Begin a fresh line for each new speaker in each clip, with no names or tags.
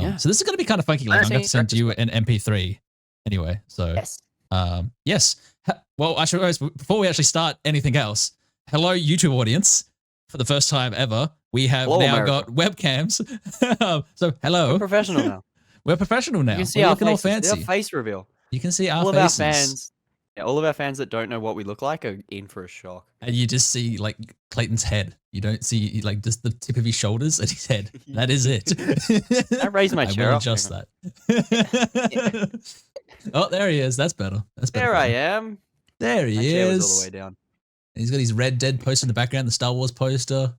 Yeah.
So this is going to be kind of funky. Like, I'm going to send you an MP3 anyway. So,
Yes.
Yes. Well, I should, before we actually start anything else, hello, YouTube audience. For the first time ever, we have got webcams. So, hello.
We're professional now.
We're professional now.
You can see
We're
our
looking all
faces.
fancy.
Our face reveal.
You can see our
all
faces.
Of our fans, all of our fans that don't know what we look like are in for a shock.
And you just see like Clayton's head. You don't see like just the tip of his shoulders and his head. That is it.
I raised my chair.
I will adjust that. Oh, there he is. That's better. That's better.
There I am.
There he
my
is.
Chair was all the way down.
He's got his Red Dead poster in the background, the Star Wars poster.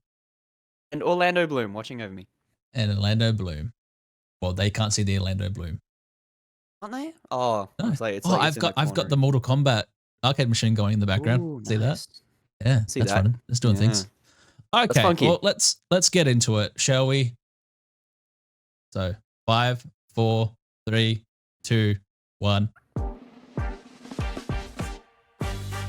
And Orlando Bloom watching over me.
And Orlando Bloom. Well, they can't see the Orlando Bloom.
Aren't they? Oh,
no.
I've
got the Mortal Kombat arcade machine going in the background.
Ooh,
see
nice.
that? Yeah,
see
that's
that.
running. It's doing things. Okay, well let's get into it, shall we? So 5, 4, 3, 2, 1.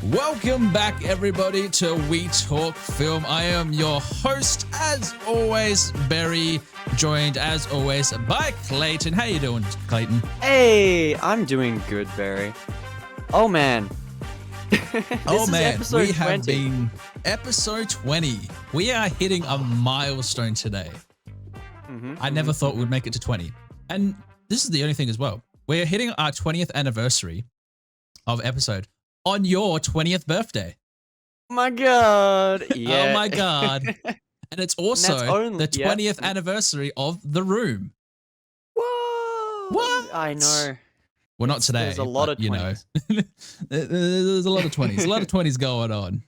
Welcome back, everybody, to We Talk Film. I am your host, as always, Barry, joined, as always, by Clayton. How you doing, Clayton?
Hey, I'm doing good, Barry. Oh, man.
Oh, man, we have been episode 20. We are hitting a milestone today. I never thought we'd make it to 20. And this is the only thing as well. We're hitting our 20th anniversary of episode on your 20th birthday.
Oh my God. Yeah.
Oh my God. And it's also the 20th anniversary of The Room.
Whoa.
What?
I know.
Well, not today.
There's a lot of 20s.
There's a lot of 20s. A lot of 20s going on.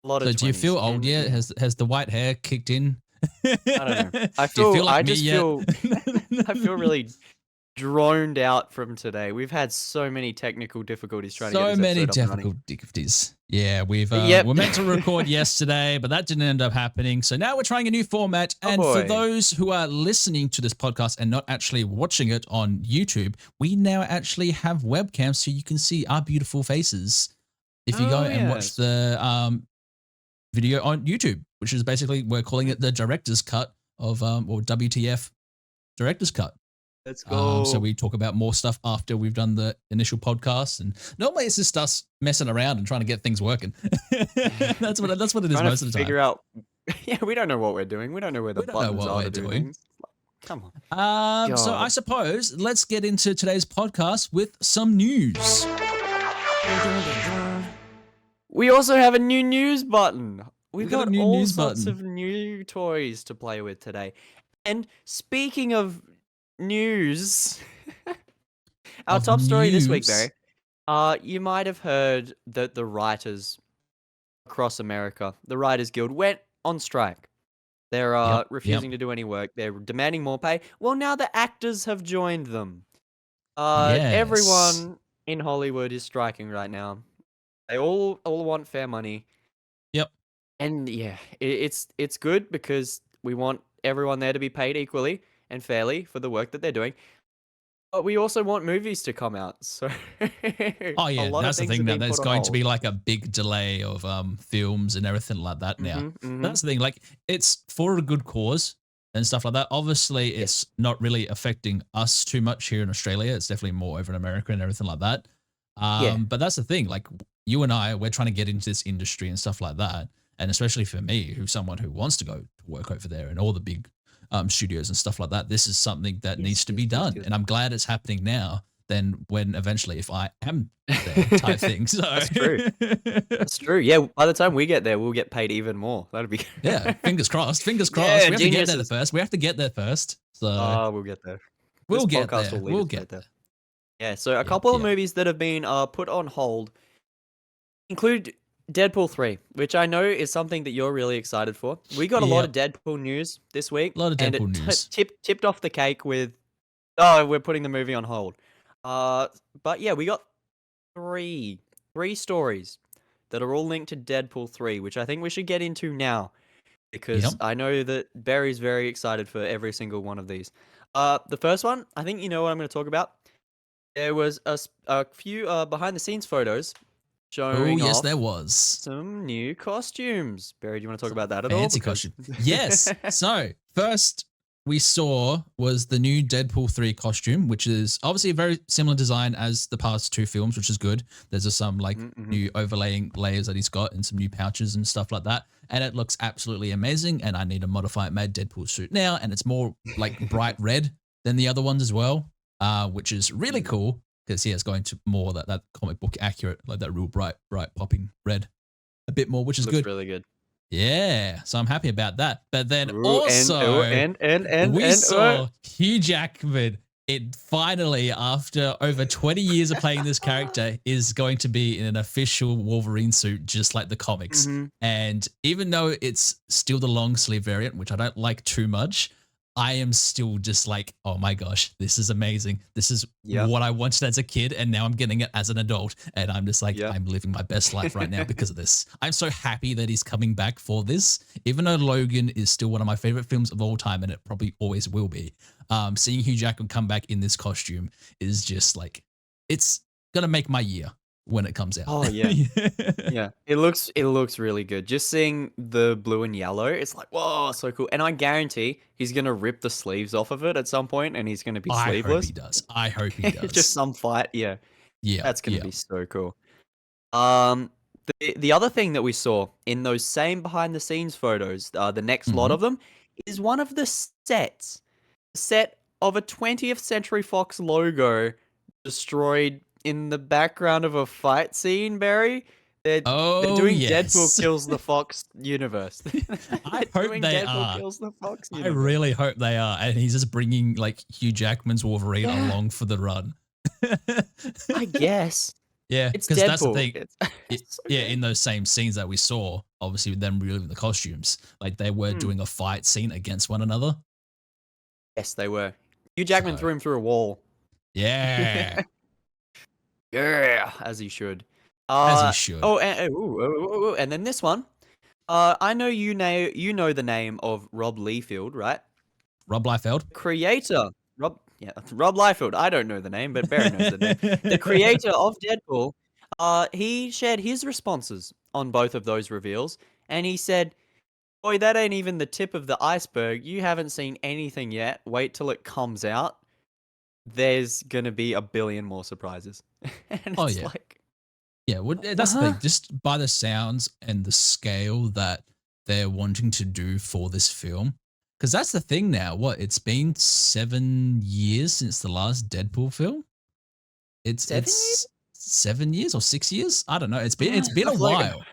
A lot of 20s.
Do you feel old yet? Has the white hair kicked in?
I don't know. I feel really droned out from today. We've had so many technical difficulties trying to get this episode up and running.
Difficulties. Yeah, we're meant to record yesterday, but that didn't end up happening. So now we're trying a new format. And for those who are listening to this podcast and not actually watching it on YouTube, we now actually have webcams so you can see our beautiful faces. If you go and watch the video on YouTube, which is basically, we're calling it the director's cut of, or WTF director's cut.
Let's go.
So we talk about more stuff after we've done the initial podcast, and normally it's just us messing around and trying to get things working. that's what it is most of the time.
Figure out. Yeah, we don't know what we're doing. We don't know where the buttons are to do things. Come on.
So I suppose let's get into today's podcast with some news.
We also have a new news button. We've got all sorts
of
new toys to play with today. And speaking of news, our top story this week, Barry. You might have heard that the writers across America, the Writers Guild, went on strike. They're refusing to do any work. They're demanding more pay. Well, now the actors have joined them. Everyone in Hollywood is striking right now. They all want fair money.
Yep.
And yeah, it's good because we want everyone there to be paid equally and fairly for the work that they're doing. But we also want movies to come out. So
that's the thing now. There's going to be like a big delay of films and everything like that now. That's the thing. Like, it's for a good cause and stuff like that. Obviously, it's not really affecting us too much here in Australia. It's definitely more over in America and everything like that. But that's the thing. Like, you and I, we're trying to get into this industry and stuff like that. And especially for me, who's someone who wants to go to work over there and all the big studios and stuff like that, this is something that needs to be done. And I'm glad it's happening now than when eventually, if I am there type thing. So
That's true. That's true. Yeah, by the time we get there, we'll get paid even more. That'll be
yeah, fingers crossed. Fingers crossed. We have to get there first. We have to get there first. So
we'll get there.
We'll get there. We'll get there.
Yeah, so a couple of movies that have been put on hold include Deadpool 3, which I know is something that you're really excited for. We got a lot of Deadpool news this week.
A lot of Deadpool news.
Tipped off the cake with, we're putting the movie on hold. But yeah, we got three stories that are all linked to Deadpool 3, which I think we should get into now, because I know that Barry's very excited for every single one of these. The first one, I think you know what I'm going to talk about. There was a few behind-the-scenes photos showing off
there was
some new costumes. Barry, do you want to talk about that at all?
Fancy costume. Yes. So first we saw was the new Deadpool 3 costume, which is obviously a very similar design as the past two films, which is good. There's just some like new overlaying layers that he's got and some new pouches and stuff like that. And it looks absolutely amazing. And I need a modified made Deadpool suit now. And it's more like bright red than the other ones as well, which is really cool because it's going to more that comic book accurate, like that real bright popping red a bit more, which is
Looks
good.
really good.
Yeah, so I'm happy about that. But then
Ooh,
also, we saw
oh.
Hugh Jackman. It finally, after over 20 years of playing this character, is going to be in an official Wolverine suit, just like the comics. And even though it's still the long sleeve variant, which I don't like too much, I am still just like, oh my gosh, this is amazing. This is what I wanted as a kid, and now I'm getting it as an adult. And I'm just like, I'm living my best life right now because of this. I'm so happy that he's coming back for this, even though Logan is still one of my favorite films of all time, and it probably always will be. Seeing Hugh Jackman come back in this costume is just like, it's gonna make my year when it comes out.
Oh yeah. Yeah. It looks really good. Just seeing the blue and yellow, it's like, whoa, so cool. And I guarantee he's gonna rip the sleeves off of it at some point and he's gonna be sleeveless.
I hope he does.
Just some fight, yeah.
Yeah.
That's gonna be so cool. The other thing that we saw in those same behind the scenes photos, the next lot of them, is one of the sets. A set of a 20th Century Fox logo destroyed in the background of a fight scene, Barry. They're doing Deadpool Kills the Fox universe.
I hope they are.
Kills the Fox
I really hope they are. And he's just bringing like Hugh Jackman's Wolverine along for the run.
I guess.
Yeah,
because
that's the thing. In those same scenes that we saw, obviously with them revealing the costumes, like they were doing a fight scene against one another.
Yes, they were. Hugh Jackman threw him through a wall.
Yeah.
Yeah, as he should.
As he should.
Oh, and then this one. I know you know the name of Rob Liefeld, right?
Rob Liefeld?
Creator. Rob Liefeld. I don't know the name, but Barry knows the name. The creator of Deadpool. He shared his responses on both of those reveals, and he said, "Boy, that ain't even the tip of the iceberg. You haven't seen anything yet. Wait till it comes out. There's gonna be a billion more surprises." And it's like,
yeah, well, that's the thing. Just by the sounds and the scale that they're wanting to do for this film, because that's the thing now. It's been 7 years since the last Deadpool film. It's 7 years or 6 years. I don't know. It's been a while.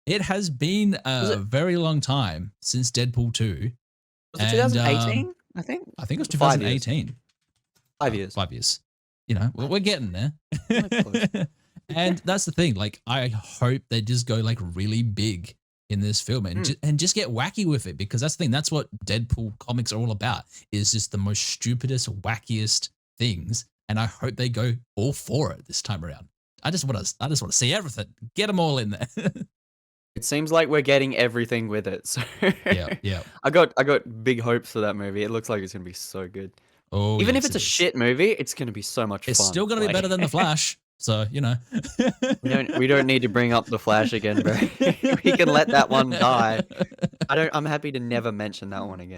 It has been a very long time since Deadpool 2.
Was it 2018? I think it was
2018.
5 years.
5 years. You know, we're getting there. And that's the thing. Like, I hope they just go like really big in this film and just get wacky with it, because that's the thing. That's what Deadpool comics are all about. Is just the most stupidest, wackiest things. And I hope they go all for it this time around. I just want to see everything. Get them all in there.
It seems like we're getting everything with it. So
yeah.
I got big hopes for that movie. It looks like it's gonna be so good.
Oh,
even if it's a shit movie, it's gonna be so much fun.
It's still gonna be better than The Flash. So, you know.
we don't need to bring up The Flash again, bro. We can let that one die. I'm happy to never mention that one again.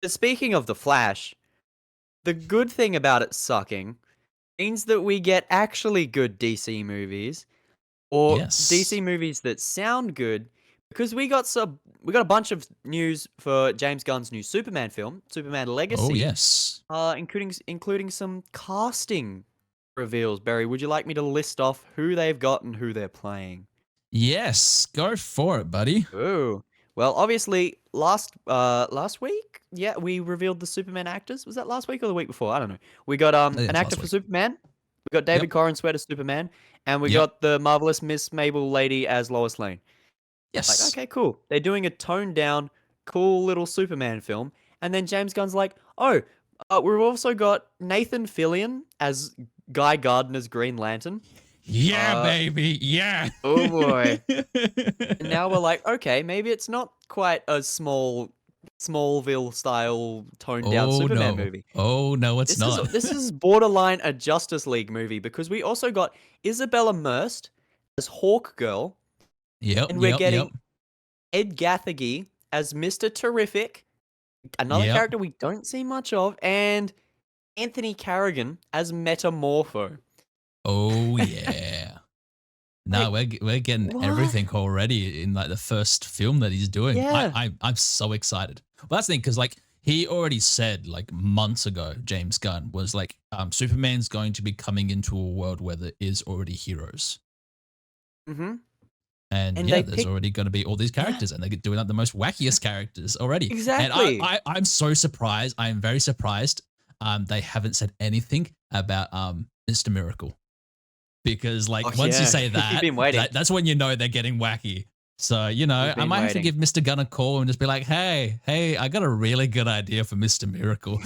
Speaking of The Flash, the good thing about it sucking means that we get actually good DC movies, or DC movies that sound good, because we got a bunch of news for James Gunn's new Superman film, Superman Legacy.
Oh yes.
Including some casting reveals. Barry, would you like me to list off who they've got and who they're playing?
Yes, go for it, buddy.
Ooh. Well, obviously, last week, we revealed the Superman actors. Was that last week or the week before? I don't know. We got an actor for Superman. We got David Corrin Sweat as Superman, and we got the marvelous Miss Mabel lady as Lois Lane.
Yes.
Like, okay, cool. They're doing a toned down, cool little Superman film, and then James Gunn's like, "Oh, we've also got Nathan Fillion as Guy Gardner's Green Lantern."
Yeah, baby. Yeah.
Oh boy. And now we're like, okay, maybe it's not quite a Smallville style toned down Superman movie.
Oh no, it's not.
This is borderline a Justice League movie, because we also got Isabella Merced as Hawk Girl.
Yep.
And we're getting Ed Gathegi as Mr. Terrific, another
Yep.
character we don't see much of, and Anthony Carrigan as Metamorpho.
Oh yeah. No,
Like,
we're getting
what?
everything already in like the first film that he's doing.
Yeah.
I'm so excited. Well, that's the thing because like he already said like months ago, James Gunn was like, Superman's going to be coming into a world where there is already heroes,
Mm-hmm.
and
And
yeah,
they
there's
picked,
already going to be all these
yeah,
characters, and they're doing like the most wackiest characters already. And
exactly.
I'm so surprised. I am very surprised. They haven't said anything about Mr. Miracle. Because
Oh
like once you
yeah,
say
you've
that,
been waiting.
that's when you know they're getting wacky. So
You've
I
been
might have to
waiting.
give Mr. Gunn a call and just be like, hey, I got a really good idea for Mr. Miracle.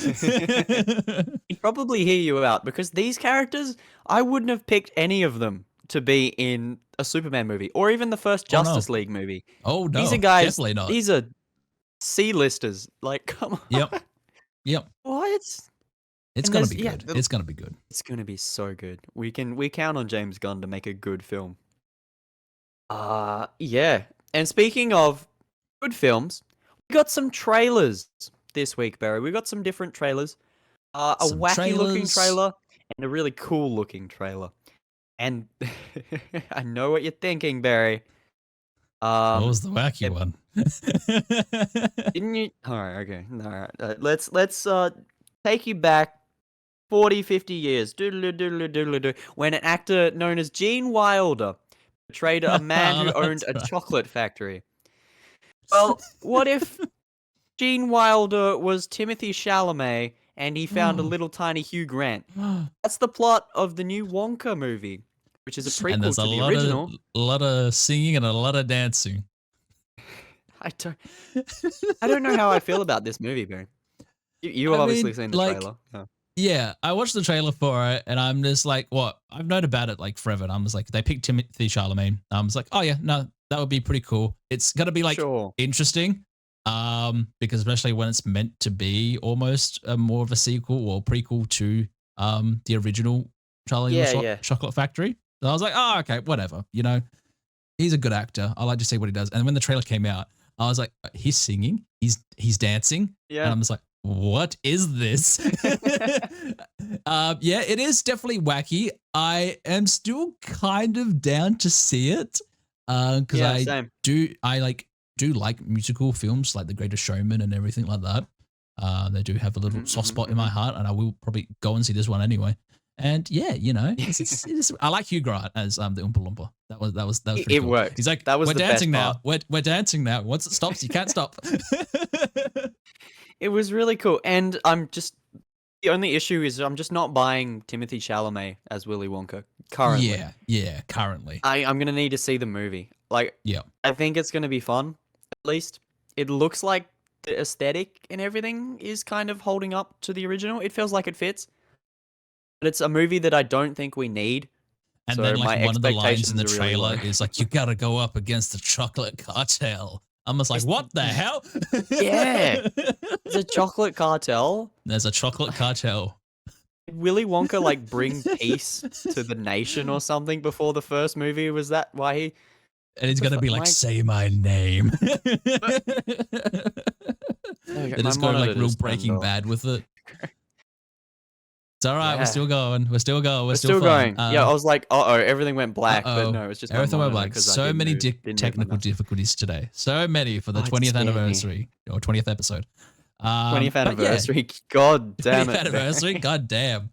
He'd probably hear you out because these characters, I wouldn't have picked any of them to be in a Superman movie or even the first
Oh no,
Justice League movie.
oh
These are
no,
guys,
definitely not.
these are C-listers. Like, come on.
Yep, yep.
What?
It's
And
gonna
there's
be
yeah,
good. It's gonna be good.
it's gonna be so good. We count on James Gunn to make a good film. Yeah. And speaking of good films, we got some trailers this week, Barry. We got some different trailers. A
Some
wacky looking
trailers.
trailer and a really cool looking trailer. And I know what you're thinking, Barry.
What
Um,
was the wacky
it,
one?
didn't you? All right, okay, all right. Let's take you back 40, 50 years. Doodle doodle doodle doo. When an actor known as Gene Wilder portrayed a man who owned
That's
a
right.
chocolate factory. Well, what if Gene Wilder was Timothy Chalamet and he found a little tiny Hugh Grant? That's the plot of the new Wonka movie, which is a
And
prequel
there's
to the original.
a lot of singing and a lot of dancing.
I don't, I don't know how I feel about this movie, Barry. You have
I
obviously
mean,
seen the
like,
trailer. Yeah.
yeah, I watched the trailer for it, and I'm just like, what? I've known about it like forever. And I'm just like, they picked Timothy Chalamet. I was like, oh yeah, no, that would be pretty cool. It's gonna be like
Sure.
interesting, because especially when it's meant to be almost more of a sequel or prequel to the original Charlie and
Yeah,
the
yeah.
Chocolate Factory. So I was like, oh okay, whatever. He's a good actor. I like to see what he does. And when the trailer came out, I was like, he's singing, he's dancing, and
Yeah.
I'm just like, what is this? Yeah, it is definitely wacky. I am still kind of down to see it because
Yeah, same.
do like musical films like The Greatest Showman and everything like that. They do have a little
Mhm,
soft
mhm,
spot in my
mhm.
heart, and I will probably go and see this one anyway. And yeah, I like Hugh Grant as the Oompa Loompa. That was pretty
It
cool.
worked.
He's like,
That was
we're
the
dancing
best
now.
part.
We're dancing now. Once it stops, you can't stop.
It was really cool, and the only issue is I'm just not buying Timothy Chalamet as Willy Wonka currently.
Yeah. Currently,
I'm gonna need to see the movie. Like,
yeah.
I think it's gonna be fun. At least it looks like the aesthetic and everything is kind of holding up to the original. It feels like it fits, but it's a movie that I don't think we need.
And then
So
like
my
one of the lines in
expectations
the
are really
trailer
low.
is like, "You got to go up against the chocolate cartel." I'm just like,
It's,
what the hell?
yeah, it's a chocolate cartel.
There's a chocolate cartel,
Did Willy Wonka like bring peace to the nation or something before the first movie? Was that why he?
and he's
The
gonna be like,
my
"Say my name."
okay,
They're
my
just going like
monitor
real
just turned
Breaking
off.
Bad with it. It's all right. We're
Yeah,
still going. We're still going. We're
we're
still
still
fine.
going. Yeah, I was like, uh oh, everything went black, but
Uh-oh.
no, it's just my
Everything went
monitor
like
because I
so many
didn't move my
technical
mouse.
difficulties today. So many for the
Oh, it
20th
scared me.
anniversary or 20th episode.
20th
But yeah,
anniversary. God damn
20th
it,
anniversary.
Barry.
God damn.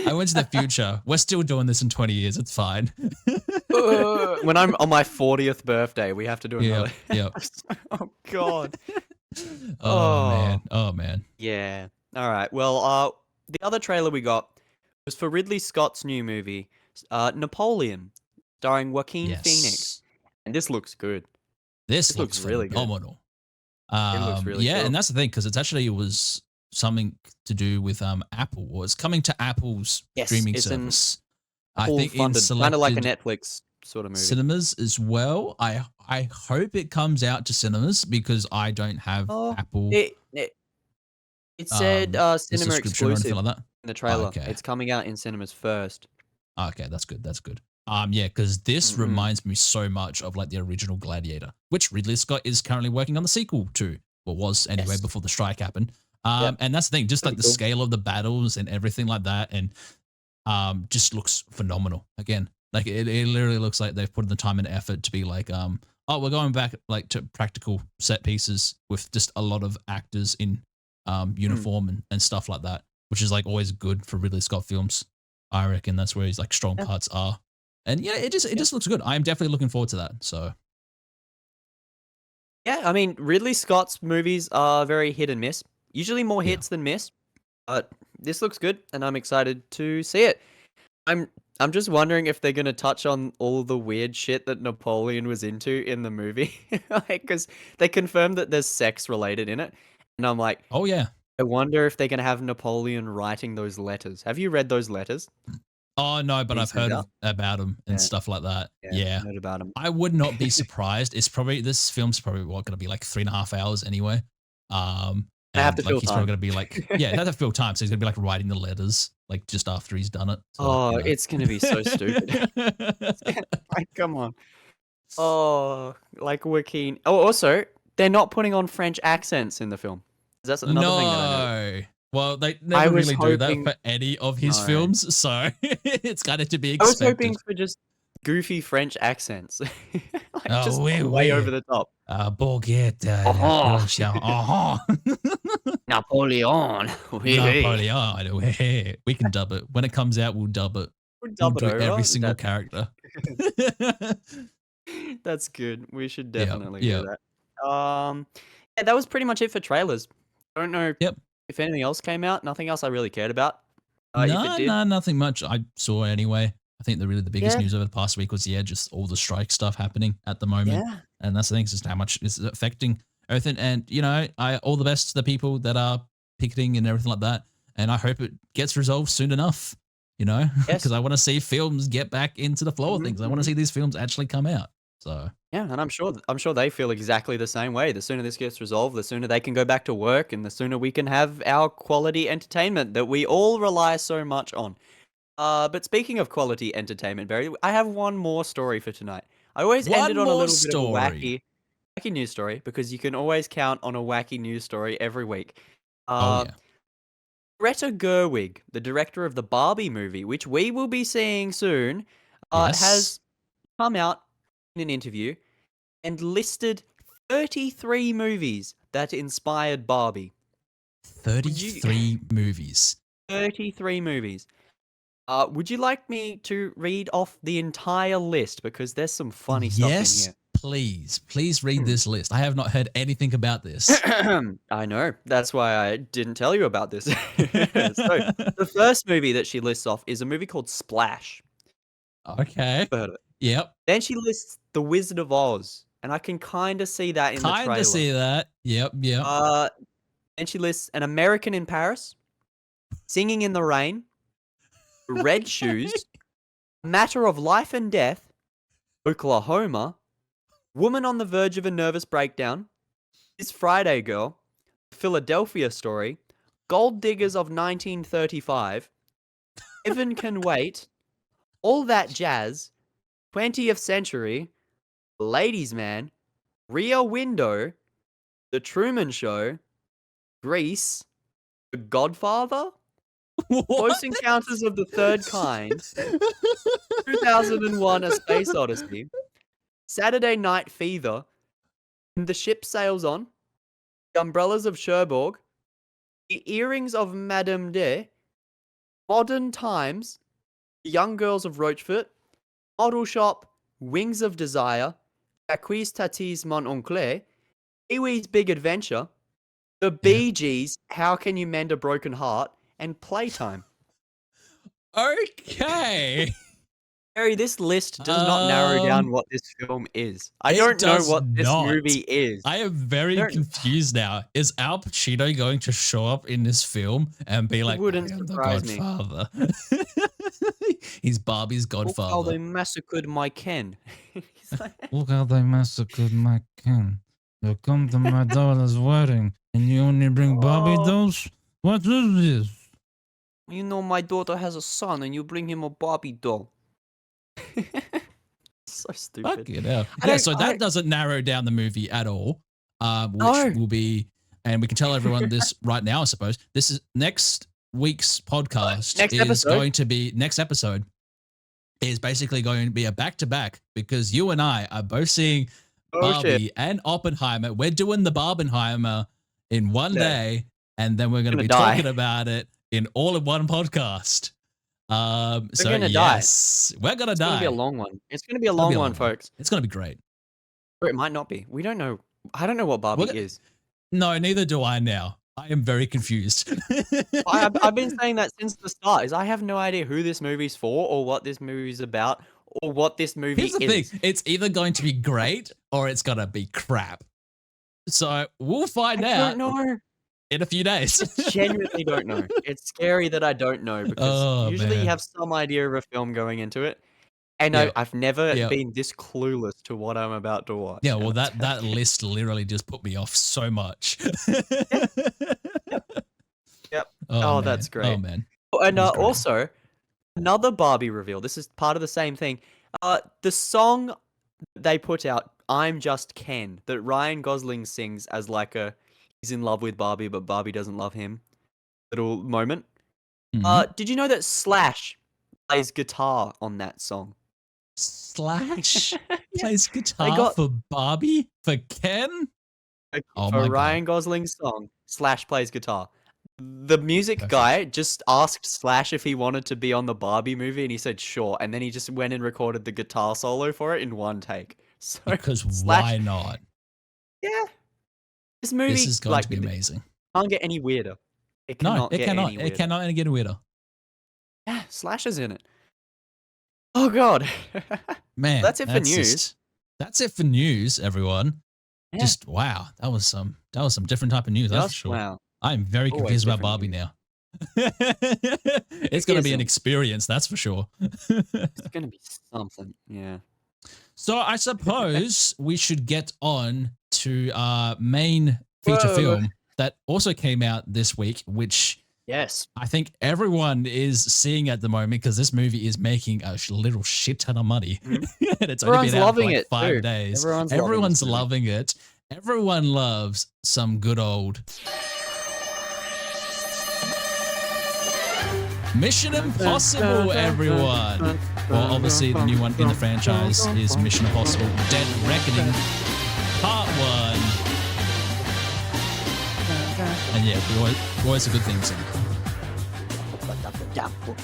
I went to the future. We're still doing this in 20 years. It's fine.
When I'm on my 40th birthday, we have to do
Yep.
another.
Yep.
Oh God.
Oh
Oh
man. Oh man.
yeah. All right. Well, the other trailer we got was for Ridley Scott's new movie, Napoleon, starring Joaquin Phoenix,
Yes.
and this looks good.
This
This looks
looks
really good.
phenomenal.
It looks really
Yeah, and
cool.
that's the thing because it was something to do with Apple, or it's coming to Apple's
Yes,
streaming
it's an
service. I
Apple
think in
funded, kind of like a
selected
Netflix sort of movie.
cinemas as well. I hope it comes out to cinemas because I don't have
Oh,
Apple
it said
the
cinema
subscription or anything
exclusive
like that.
in the
Oh,
trailer.
okay.
It's coming out in cinemas first.
Okay, that's good. That's good. Yeah, because this
Mm-hmm.
reminds me so much of like the original Gladiator, which Ridley Scott is currently working on the sequel to, or was anyway
Yes.
before the strike happened.
Yep.
And that's the thing, just like
Pretty
the
cool.
scale of the battles and everything like that, and just looks phenomenal. Again, like it literally looks like they've put in the time and effort to be like, oh, we're going back like to practical set pieces with just a lot of actors in
Mm.
uniform and stuff like that, which is like always good for Ridley Scott films. I reckon that's where his like strong
Yeah.
parts are. And yeah, it
Yeah.
just looks good. I am definitely looking forward to that. So
Yeah. I mean, Ridley Scott's movies are very hit and miss. Usually more
yeah.
hits than miss. But this looks good, and I'm excited to see it. I'm I'm just wondering if they're gonna touch on all the weird shit that Napoleon was into in the movie, like, because they confirmed that there's sex related in it, and I'm like,
Oh yeah.
I wonder if they're gonna have Napoleon writing those letters. Have you read those letters
Oh no, but
that he
I've
sent
heard
out?
about him and
Yeah,
stuff like that.
yeah,
Yeah.
I heard about him.
I would not be surprised. It's probably this film's probably what gonna be like 3.5 hours anyway.
I have to
And like
fill
he's probably
time.
gonna be like, yeah, that's a fill time. So he's gonna be like writing the letters like just after he's done it. So
Oh,
you know.
it's gonna be so stupid. Like, come on. Oh, like we're keen. Oh, also, they're not putting on French accents in the film. That's another thing that I noticed.
No. Well, they
I
never
was
really do that
hoping
for any of his
no.
films, so it's kind of to be
I was hoping
expected.
for just goofy French accents. Like,
Oh,
just
oui,
way over
oui.
the top.
Baguette,
Oh,
uh-huh.
Napoleon. Oui, oui.
Napoleon, oui. We can dub it. When it comes out, we'll dub it.
We'll
We'll
dub it
do every
over.
single character.
That's good. We should
Yep,
definitely do
yep,
that. Yeah, that was pretty much it for trailers. I don't know
yep.
if anything else came out. Nothing else I really cared about. If it
No,
did,
no, nothing much I saw anyway. I think the biggest
yeah,
news over the past week was, yeah, just all the strike stuff happening at the moment.
yeah.
And that's the thing, it's just how much it's affecting everything. And, you know, all the best to the people that are picketing and everything like that. And I hope it gets resolved soon enough, you know, because
Yes.
I want to see films get back into the flow of
Mhm,
things. I want to
mhm.
see these films actually come out. So,
Yeah, and I'm sure they feel exactly the same way. The sooner this gets resolved, the sooner they can go back to work, and the sooner we can have our quality entertainment that we all rely so much on. But speaking of quality entertainment, Barry, I have one more story for tonight. I always ended
one
on a
more
little bit of a
story.
wacky news story because you can always count on a wacky news story every week.
Oh,
Uh,
yeah.
Greta Gerwig, the director of the Barbie movie, which we will be seeing soon,
Yes.
has come out in an interview and listed 33 movies that inspired Barbie. Would you
33 movies.
33 movies. Would you like me to read off the entire list because there's some funny stuff in
Yes,
here.
please. Please read
Hmm.
this list. I have not heard anything about this.
I know. That's why I didn't tell you about this. So, the first movie that she lists off is a movie called Splash.
Okay.
Heard of it.
Yep.
Then she lists The Wizard of Oz, and I can kind of see that in the
Kinda
trailer.
see that. Yep, yep.
Uh, then she lists An American in Paris, Singing in the Rain, Red Shoes, Matter of Life and Death, Oklahoma, Woman on the Verge of a Nervous Breakdown, This Friday Girl, Philadelphia Story, Gold Diggers of 1935, Heaven Can Wait, All That Jazz, 20th Century, Ladies Man, Rear Window, The Truman Show, Grease, The Godfather,
What?
Close Encounters of the Third Kind, 2001: A Space Odyssey, Saturday Night Fever, And the Ship Sails On, The Umbrellas of Cherbourg, The Earrings of Madame de, Modern Times, The Young Girls of Rochefort, Model Shop, Wings of Desire, Jacques Tati's Mon Oncle, Pee-wee's Big Adventure, The
Yep.
Bee Gees, How Can You Mend a Broken Heart, and Playtime.
Okay.
Harry, this list does not narrow
Um,
down what this film is. I
it
don't know
does
what this
not.
movie is.
I am
I
very
don't
confused now. Is Al Pacino going to show up in this film and be
It
like, I
wouldn't
am the
surprise me.
Godfather? He's Barbie's
Look how
Godfather.
they massacred my Ken. He's like,
Look how they massacred my king. You come to my daughter's wedding and you only bring Barbie
"Oh,
dolls? What is this?
you know my daughter has a son and you bring him a Barbie doll." So stupid.
Fucking hell. Yeah, so that doesn't narrow down the movie at all, which will be, and we can tell everyone this right now, I suppose. This is next week's podcast next episode is basically going to be a back-to-back because you and I are both seeing Barbie and Oppenheimer. We're doing the Barbenheimer in one day, and then we're going to be talking about it in all in one podcast. We're gonna die. We're gonna die. It's gonna be a
long one. It's gonna be a long one, folks.
It's gonna be great.
Or it might not be. We don't know. I don't know what Barbie is.
No, neither do I now. I am very confused.
I've been saying that since the start. I have no idea who this movie's for, or what this movie's about, or what this movie is.
Here's the thing: it's either going to be great or it's gonna be crap. So we'll find out.
I don't know.
In a few days.
I genuinely don't know. It's scary that I don't know because usually you have some idea of a film going into it. And I've never been this clueless to what I'm about to watch.
Yeah, well, that list literally just put me off so much.
Yep. Oh, that's great.
Oh, man.
And also, another Barbie reveal. This is part of the same thing. The song they put out, I'm Just Ken, that Ryan Gosling sings as like he's in love with Barbie, but Barbie doesn't love him little moment. Did you know that Slash plays guitar on that song?
Slash plays guitar for Barbie? For Ken?
For Ryan Gosling's song, Slash plays guitar. The music guy just asked Slash if he wanted to be on the Barbie movie, and he said sure. And then he just went and recorded the guitar solo for it in one take. So
because why not?
Yeah. This movie
is going to be amazing.
Can't get any weirder. It cannot get any weirder.
It cannot get any weirder.
Yeah, Slash is in it. Oh god.
Man,
that's it for news.
That's it for news, everyone. Yeah. Just wow, that was some different type of news, that's for sure. Wow. I'm very confused about Barbie now. It's going to be an experience, that's for sure.
It's going to be something, yeah.
So I suppose we should get on to our main feature film that also came out this week, which I think everyone is seeing at the moment because this movie is making a little shit ton of money. And it's only been out for like 5 days. Everyone's loving it. Everyone loves some good old Mission Impossible, everyone. Well, obviously the new one in the franchise is Mission Impossible Dead Reckoning Part 1. And yeah, always a good theme song.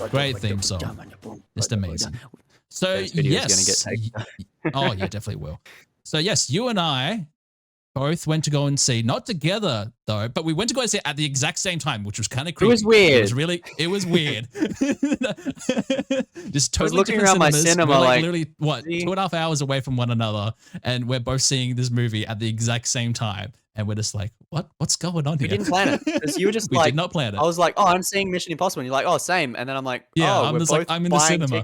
Great theme song. Just amazing. So yes. Oh yeah, definitely will. So yes, you and I both went to go and see, not together though, but we went to go and see it at the exact same time, which was kind of creepy.
It was weird.
It was weird. Just totally
looking around my cinema,
we're like literally 2.5 hours away from one another, and we're both seeing this movie at the exact same time, and we're just like, what's going on here?
We didn't plan it because you were just
we did not plan it.
I was like, oh, I'm seeing Mission Impossible, and you're like, oh, same, and then I'm like,
I'm in the cinema.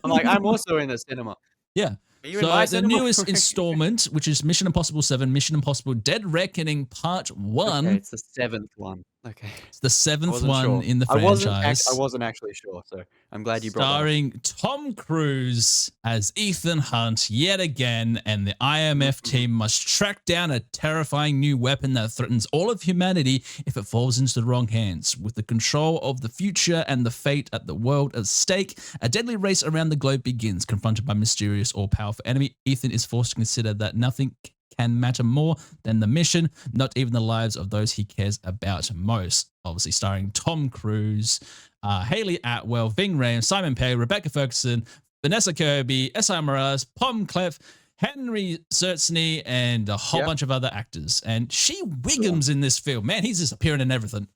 I'm like, I'm also in the cinema.
Yeah. So the newest installment, which is Mission Impossible 7, Mission Impossible Dead Reckoning Part 1.
Okay, it's the 7th one. Okay.
It's the 7th one in the franchise.
I wasn't actually sure, so I'm glad you brought that up.
Starring Tom Cruise as Ethan Hunt yet again, and the IMF team must track down a terrifying new weapon that threatens all of humanity if it falls into the wrong hands. With the control of the future and the fate at the world at stake, a deadly race around the globe begins. Confronted by mysterious or powerful enemy, Ethan is forced to consider that nothing can matter more than the mission, not even the lives of those he cares about most. Obviously starring Tom Cruise, Haley Atwell, Ving Rhames, Simon Pegg, Rebecca Ferguson, Vanessa Kirby, S.I. Mraz, Pom Clef, Henry Certsney, and a whole bunch of other actors. And Shea Wiggum's in this film. Man, he's just appearing in everything.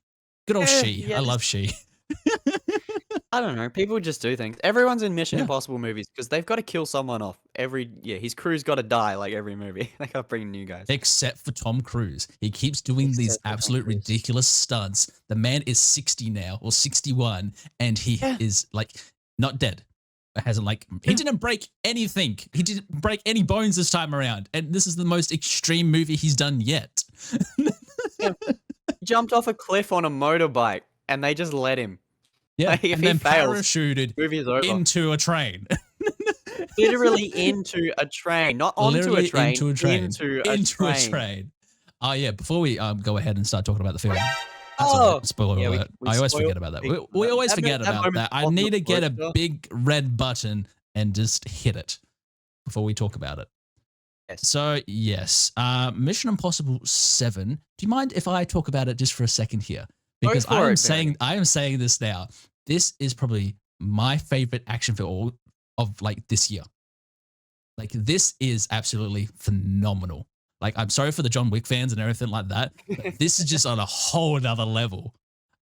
Good old Shea. I love Shea.
I don't know. People just do things. Everyone's in Mission Impossible movies because they've got to kill someone off his crew's got to die like every movie. They got to bring new guys.
Except for Tom Cruise. He keeps doing these absolute ridiculous stunts. The man is 60 now, or 61, and he is like not dead. Hasn't he didn't break anything. He didn't break any bones this time around. And this is the most extreme movie he's done yet.
He jumped off a cliff on a motorbike and they just let him.
Yeah, and then parachuted into a train.
Literally into a train, not onto a
Literally
train,
into a train.
into a
Into a
train.
train. Oh yeah, before we go ahead and start talking about the film. That's all right.
Oh!
Spoiler
Yeah,
alert.
we
I always
spoiled
forget about that.
big
We always forget
that
about
moment
that. I
on the
need to get a
poster.
big red button and just hit it before we talk about it.
Yes.
So yes, Mission Impossible 7. Do you mind if I talk about it just for a second here? Because I am saying this now. This is probably my favorite action film of like this year. Like this is absolutely phenomenal. Like I'm sorry for the John Wick fans and everything like that, but this is just on a whole other level.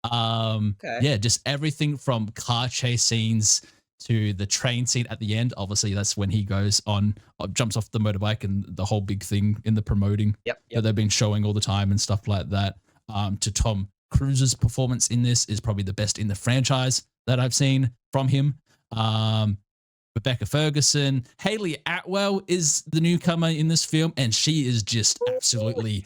Okay.
Yeah, just everything from car chase scenes to the train scene at the end. Obviously, that's when he goes on, jumps off the motorbike and the whole big thing in the promoting
Yep.
that they've been showing all the time and stuff like that. To Tom Cruise's performance in this is probably the best in the franchise that I've seen from him. Rebecca Ferguson, Haley Atwell is the newcomer in this film, and she is just absolutely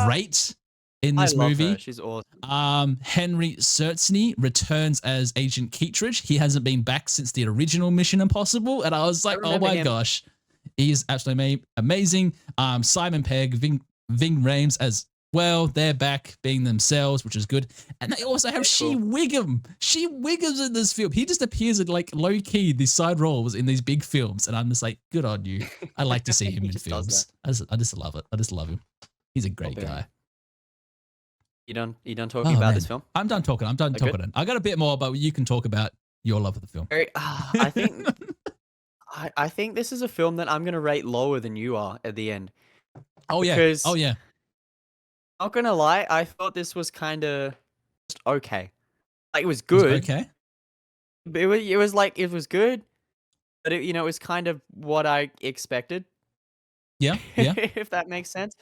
great in this movie.
Her. She's awesome.
Henry Certsney returns as Agent Keatridge. He hasn't been back since the original Mission Impossible, and I was like, oh my gosh, he's absolutely amazing. Simon Pegg, Ving Rhames as well. They're back being themselves, which is good. And they also have Shea Wiggum. Shea Wiggum's in this film. He just appears in like low key these side roles in these big films, and I'm just like, good on you. I like to see him in films. I just love it. I just love him. He's a great guy.
You done talking about this film?
I'm done talking. I'm done talking. I got a bit more, but you can talk about your love of the film.
I think I think this is a film that I'm gonna rate lower than you are at the end.
Oh yeah. Oh yeah.
Not gonna lie, I thought this was kind of just okay. Like it was good.
Okay.
It was good, but it was kind of what I expected.
Yeah. Yeah.
If that makes sense.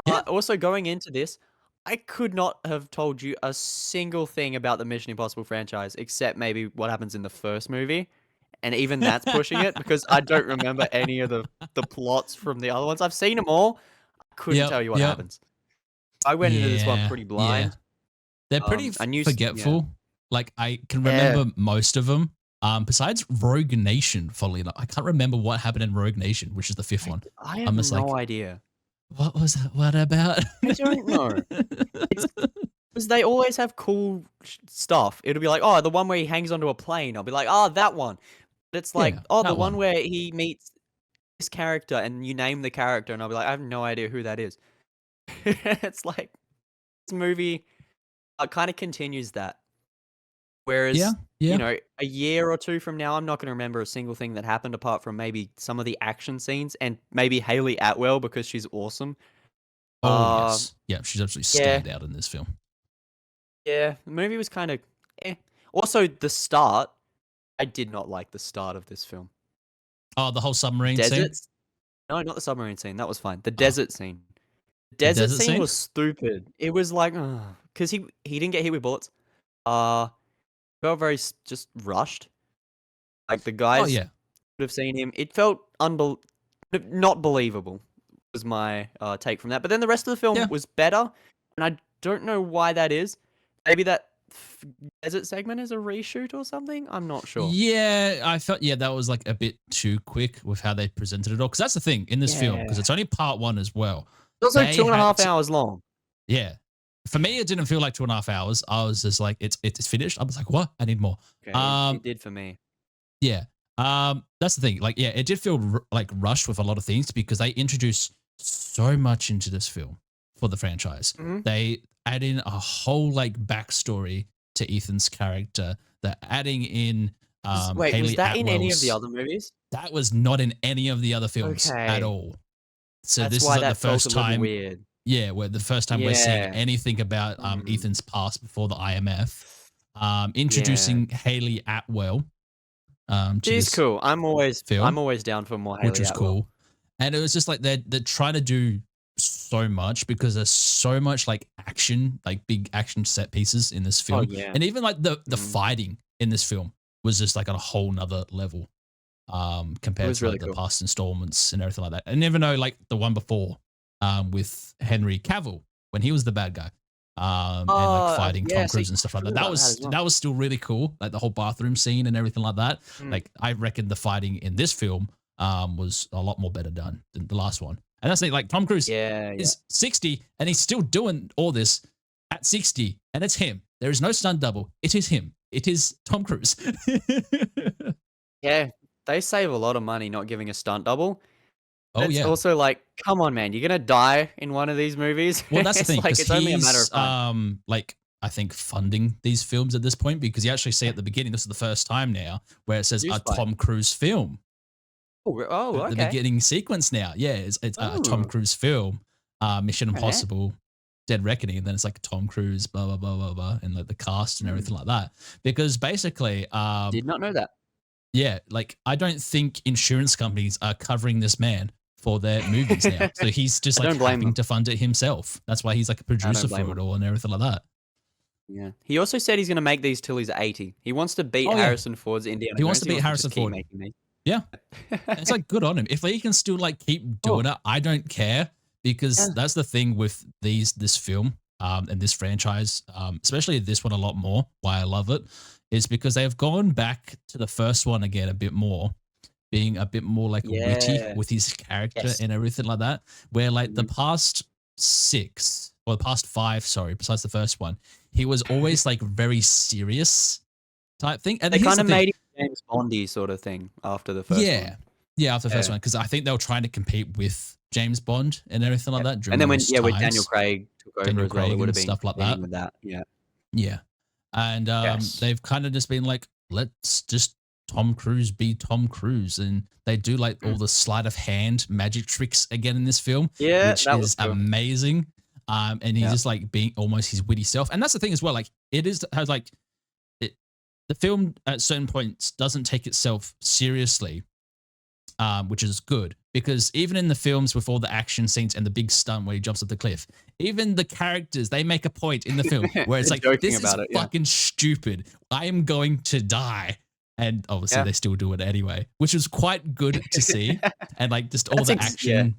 Yeah.
Also, going into this, I could not have told you a single thing about the Mission Impossible franchise except maybe what happens in the first movie, and even that's pushing it because I don't remember any of the plots from the other ones. I've seen them all. I couldn't tell you what happens. I went into this one pretty blind.
They're pretty forgetful. Like I can remember most of them. Besides Rogue Nation, funnily enough, I can't remember what happened in Rogue Nation, which is the fifth one.
I have no idea.
What was that? What about?
I don't know. Because they always have cool stuff. It'll be like, oh, the one where he hangs onto a plane. I'll be like, oh, that one. But it's like, oh, the one where he meets this character and you name the character, and I'll be like, I have no idea who that is. It's like this movie kind of continues that. Whereas, a year or two from now, I'm not going to remember a single thing that happened apart from maybe some of the action scenes and maybe Haley Atwell because she's awesome.
Oh, yes. Yeah, she's absolutely stand out in this film.
Yeah, the movie was kind of Also, the start, I did not like the start of this film.
Oh, the whole submarine scene?
No, not the submarine scene. That was fine. The desert scene. The desert scene was stupid. It was like, because he didn't get hit with bullets. Felt very just rushed. Like the guys would have seen him. It felt not believable. Was my take from that. But then the rest of the film was better, and I don't know why that is. Maybe that desert segment is a reshoot or something. I'm not sure.
Yeah, I felt that was like a bit too quick with how they presented it all. Because that's the thing in this film, because it's only part one as well.
It's also 2.5 hours long.
Yeah. For me, it didn't feel like 2.5 hours. I was just like, it's finished. I was like, what? I need more.
Okay, it did for me.
Yeah. That's the thing. Like, yeah, it did feel like rushed with a lot of things because they introduced so much into this film for the franchise. They add in a whole like backstory to Ethan's character. They're adding in
Wait,
Haley
was that
Atwell's,
in any of the other movies?
That was not in any of the other films at all. So
that's
this
why
is like the first time.
Weird.
Yeah, where the first time we're seeing anything about Ethan's past before the IMF. Introducing Haley Atwell.
She's cool. I'm always down for more Haley
which was
Atwell.
Cool. And it was just like they're trying to do so much because there's so much like action, like big action set pieces in this film. And even like the fighting in this film was just like on a whole nother level compared to like the past installments and everything like that. I never know like the one before with Henry Cavill when he was the bad guy and like fighting Tom Cruise and stuff like that. That was still really cool. Like the whole bathroom scene and everything like that. Like I reckon the fighting in this film was a lot more better done than the last one. And that's the thing, like Tom Cruise
Yeah, yeah.
is 60 and he's still doing all this at 60, and it's him. There is no stunt double. It is him. It is Tom Cruise.
Yeah, they save a lot of money not giving a stunt double.
Oh
It's
yeah.
also like, come on, man, you're gonna die in one of these movies.
Well, that's the
It's
thing,
like
because
it's only a matter of time.
like I think funding these films at this point, because you actually see at the beginning, this is the first time now where it says a
Produced by.
Tom Cruise film.
Oh,
The
okay.
beginning sequence now, yeah, it's a Tom
Ooh,
Cruise film, Mission
okay.
Impossible, Dead Reckoning, and then it's like Tom Cruise, blah blah blah blah blah, and like the cast and
Hmm.
everything like that. Because basically,
Did not know that.
yeah, like I don't think insurance companies are covering this man for their movies now. So he's just
I
like
don't blame
having
them.
to fund it himself. That's why he's like a
I don't
producer
blame
for it
them.
all and everything like that.
Yeah. He also said he's gonna make these till he's 80. He wants to beat
Oh yeah,
Harrison Ford's Indiana
he wants
Jones.
to
He
beat
wants to just
Harrison
keep
Ford.
making these.
Yeah, and it's like good on him. If he can still like keep
Oh,
doing it, I don't care, because
yeah.
that's the thing with this film and this franchise, especially this one a lot more. Why I love it is because they have gone back to the first one again a bit more, being a bit more like witty
Yeah.
with his character
Yes.
and everything like that. Where like the
Mhm.
past six or the past five, sorry, besides the first one, he was always like very serious type thing. And
They
here's
kind
the
of
thing,
made him James Bondy sort of thing after the first one.
yeah, yeah, after the first
Yeah.
one, because I think they were trying to compete with James Bond and everything like
Yep.
that
And
during
then when
those
yeah, when Daniel
times.
Craig took over
Daniel
as well, it
Craig
would have
and
been
stuff like that.
competing with that. Yeah.
Yeah. And
Yes.
they've kind of just been like, let's just Tom Cruise be Tom Cruise. And they do like all
Mm.
the sleight of hand magic tricks again in this film,
Yeah,
which
that was
is
cool.
amazing. And he's
Yeah.
just like being almost his witty self. And that's the thing as well. Like it is has like it, the film at certain points doesn't take itself seriously, which is good, because even in the films with all the action scenes and the big stunt where he jumps off the cliff, even the characters, they make a point in the film where it's
They're
like,
joking
this is
about it, yeah.
fucking stupid. I am going to die. And obviously
Yeah.
they still do it anyway, which was quite good to see. And like just all
That's
the
yeah.
action, like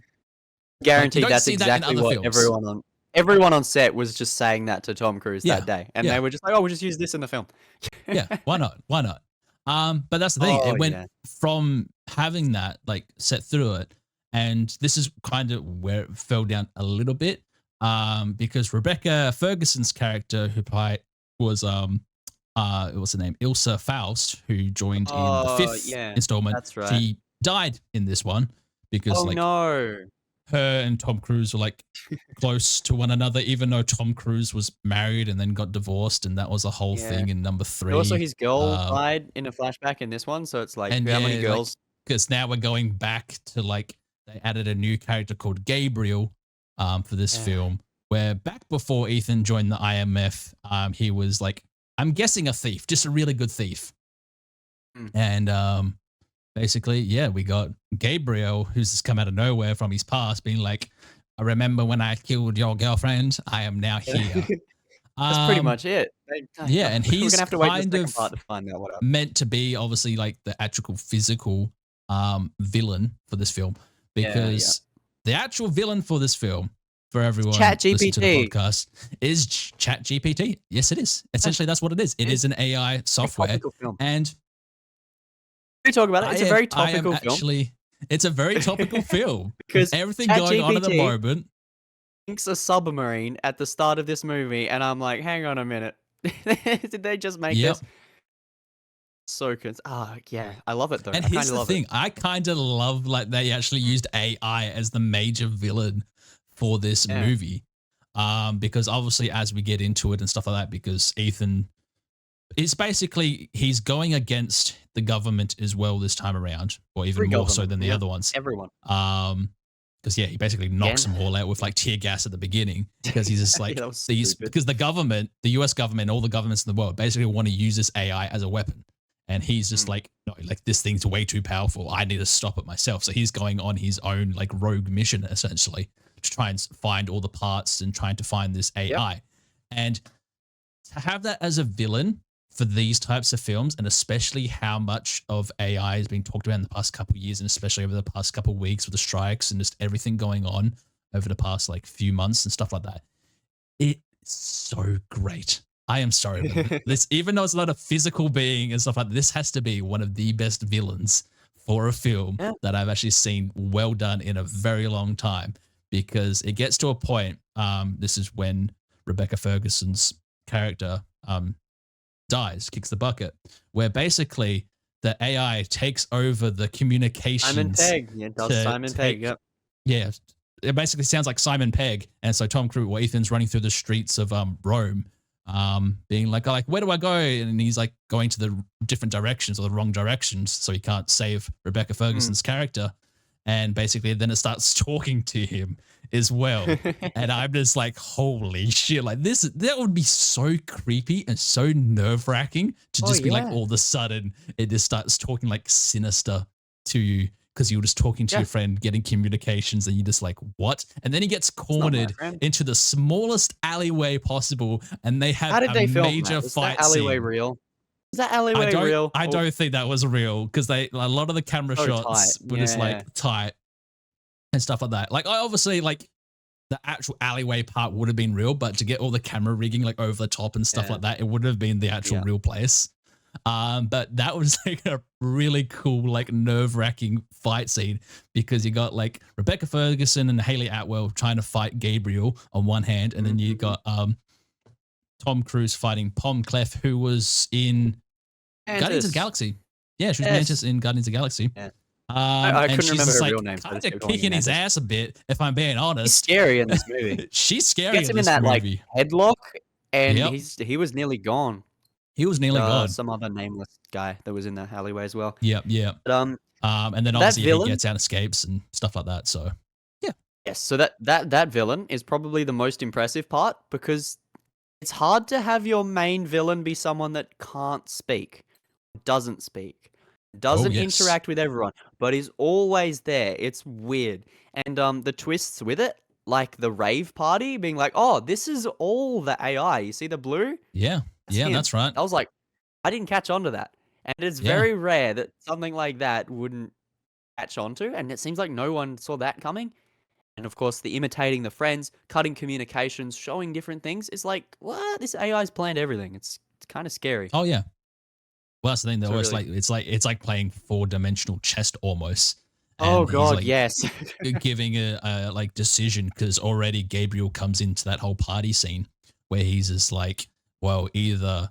you
Guaranteed
don't
that's
see that in
exactly
other
what
films.
everyone on set was just saying that to Tom Cruise
Yeah.
that day. And they
Yeah.
were just like, "Oh, we'll just use this in the film."
Yeah. Why not? Why not? But that's the thing.
Oh,
It went
yeah.
from having that like set through it, and this is kind of where it fell down a little bit. Because Rebecca Ferguson's character, who played was what's her name, Ilsa Faust, who joined in the
Oh,
fifth
yeah.
installment,
That's right.
she died in this one because
Oh,
like
no.
her and Tom Cruise were like close to one another, even though Tom Cruise was married and then got divorced, and that was a whole
Yeah.
thing in number
Also,
three.
his girl
Uh,
died in a flashback in this one, so it's like,
and
how many
yeah, like
girls?
because now we're going back to like they added a new character called Gabriel for this
Yeah.
film, where back before Ethan joined the IMF, he was like, I'm guessing a thief, just a really good thief.
Mm.
And basically, yeah, we got Gabriel, who's just come out of nowhere from his past, being like, I remember when I killed your girlfriend, I am now here.
That's pretty
Um,
much it.
yeah, and
We're
he's
gonna have to wait for the
kind
second
of
part to find out what happened.
meant to be obviously like the actual physical villain for this film,
Yeah,
because the actual villain for this film, for everyone listening to the
ChatGPT.
podcast, is ChatGPT. Yes, it is. Essentially, that's what it is. It is an AI software,
Topical film.
and
We talk about it. It's a very
I am
topical film
actually. It's a very topical film with
because
everything going on at the
ChatGPT
moment.
thinks a submarine at the start of this movie, and I'm like, hang on a minute. Did they just make
Yep.
this? So yeah, I love it though.
And
I kind
here's
of
the
love
thing:
it.
I kind of love like they actually used AI as the major villain for this
Yeah.
movie, because obviously as we get into it and stuff like that, because Ethan is basically he's going against the government as well this time around, or even
Free
more so
government,
than the
yeah.
other ones.
Everyone.
Because yeah, he basically knocks
Again.
them all out with like tear gas at the beginning, because he's just like
That was
these
stupid.
because the government, the US government, all the governments in the world basically want to use this AI as a weapon. And he's just like, no, like this thing's way too powerful. I need to stop it myself. So he's going on his own like rogue mission essentially to try and find all the parts and trying to find this AI. And to have that as a villain for these types of films, and especially how much of AI has been talked about in the past couple of years, and especially over the past couple of weeks with the strikes and just everything going on over the past like few months and stuff like that, it's so great. I am sorry, but this, even though it's not a physical being and stuff like that, this has to be one of the best villains for a film
Yeah.
that I've actually seen well done in a very long time, because it gets to a point. This is when Rebecca Ferguson's character dies, kicks the bucket, where basically the AI takes over the
Simon
communications
Pegg. Yeah, it does
to
Simon Pegg.
take.
Yep.
Yeah, it basically sounds like Simon Pegg, and so Tom Cruise, well, Ethan's running through the streets of Rome, being like where do I go? And he's like going to the different directions or the wrong directions, so he can't save Rebecca Ferguson's character. And basically, then it starts talking to him as well. And I'm just like, holy shit! Like that would be so creepy and so nerve wracking to just be like, all of a sudden, it just starts talking like sinister to you, because you're just talking to your friend, getting communications, and you're just like, what? And then he gets cornered into the smallest alleyway possible, and they have a major fight
alleyway
scene.
Real? Is that alleyway real?
I don't think that was real, because a lot of the camera shots were just like tight and stuff like that. Like, I obviously, like, the actual alleyway part would have been real, but to get all the camera rigging like over the top and stuff like that, it would have been the actual real place. But that was like a really cool, like nerve-wracking fight scene, because you got like Rebecca Ferguson and Hayley Atwell trying to fight Gabriel on one hand, and then you got Tom Cruise fighting Pom Clef, who was in Guardians of the Galaxy. Yeah, she was Mantis in Guardians of the Galaxy.
Yeah. I couldn't remember her real name.
Kind of kicking his ass a bit, if I'm being honest.
She's scary in this movie.
She's scary.
Gets him in that like headlock, and he was nearly gone.
He was nearly gone.
Some other nameless guy that was in the alleyway as well.
Yeah.
But,
and then obviously he gets out, escapes, and stuff like that. So yeah.
Yes. So that villain is probably the most impressive part, because it's hard to have your main villain be someone that can't speak, doesn't speak, doesn't interact with everyone, but is always there. It's weird. And the twists with it, like the rave party being like, oh, this is all the AI. You see the blue?
Yeah. That's right.
I was like, I didn't catch on to that. And it's very rare that something like that wouldn't catch on to. And it seems like no one saw that coming. And of course, the imitating the friends, cutting communications, showing different things. It's like, what? This AI's planned everything. It's kind of scary.
Oh yeah. Well, that's the thing. Though, it's like playing 4-dimensional chess almost. And
oh god,
like
yes.
giving a like decision, because already Gabriel comes into that whole party scene where he's just like, well, either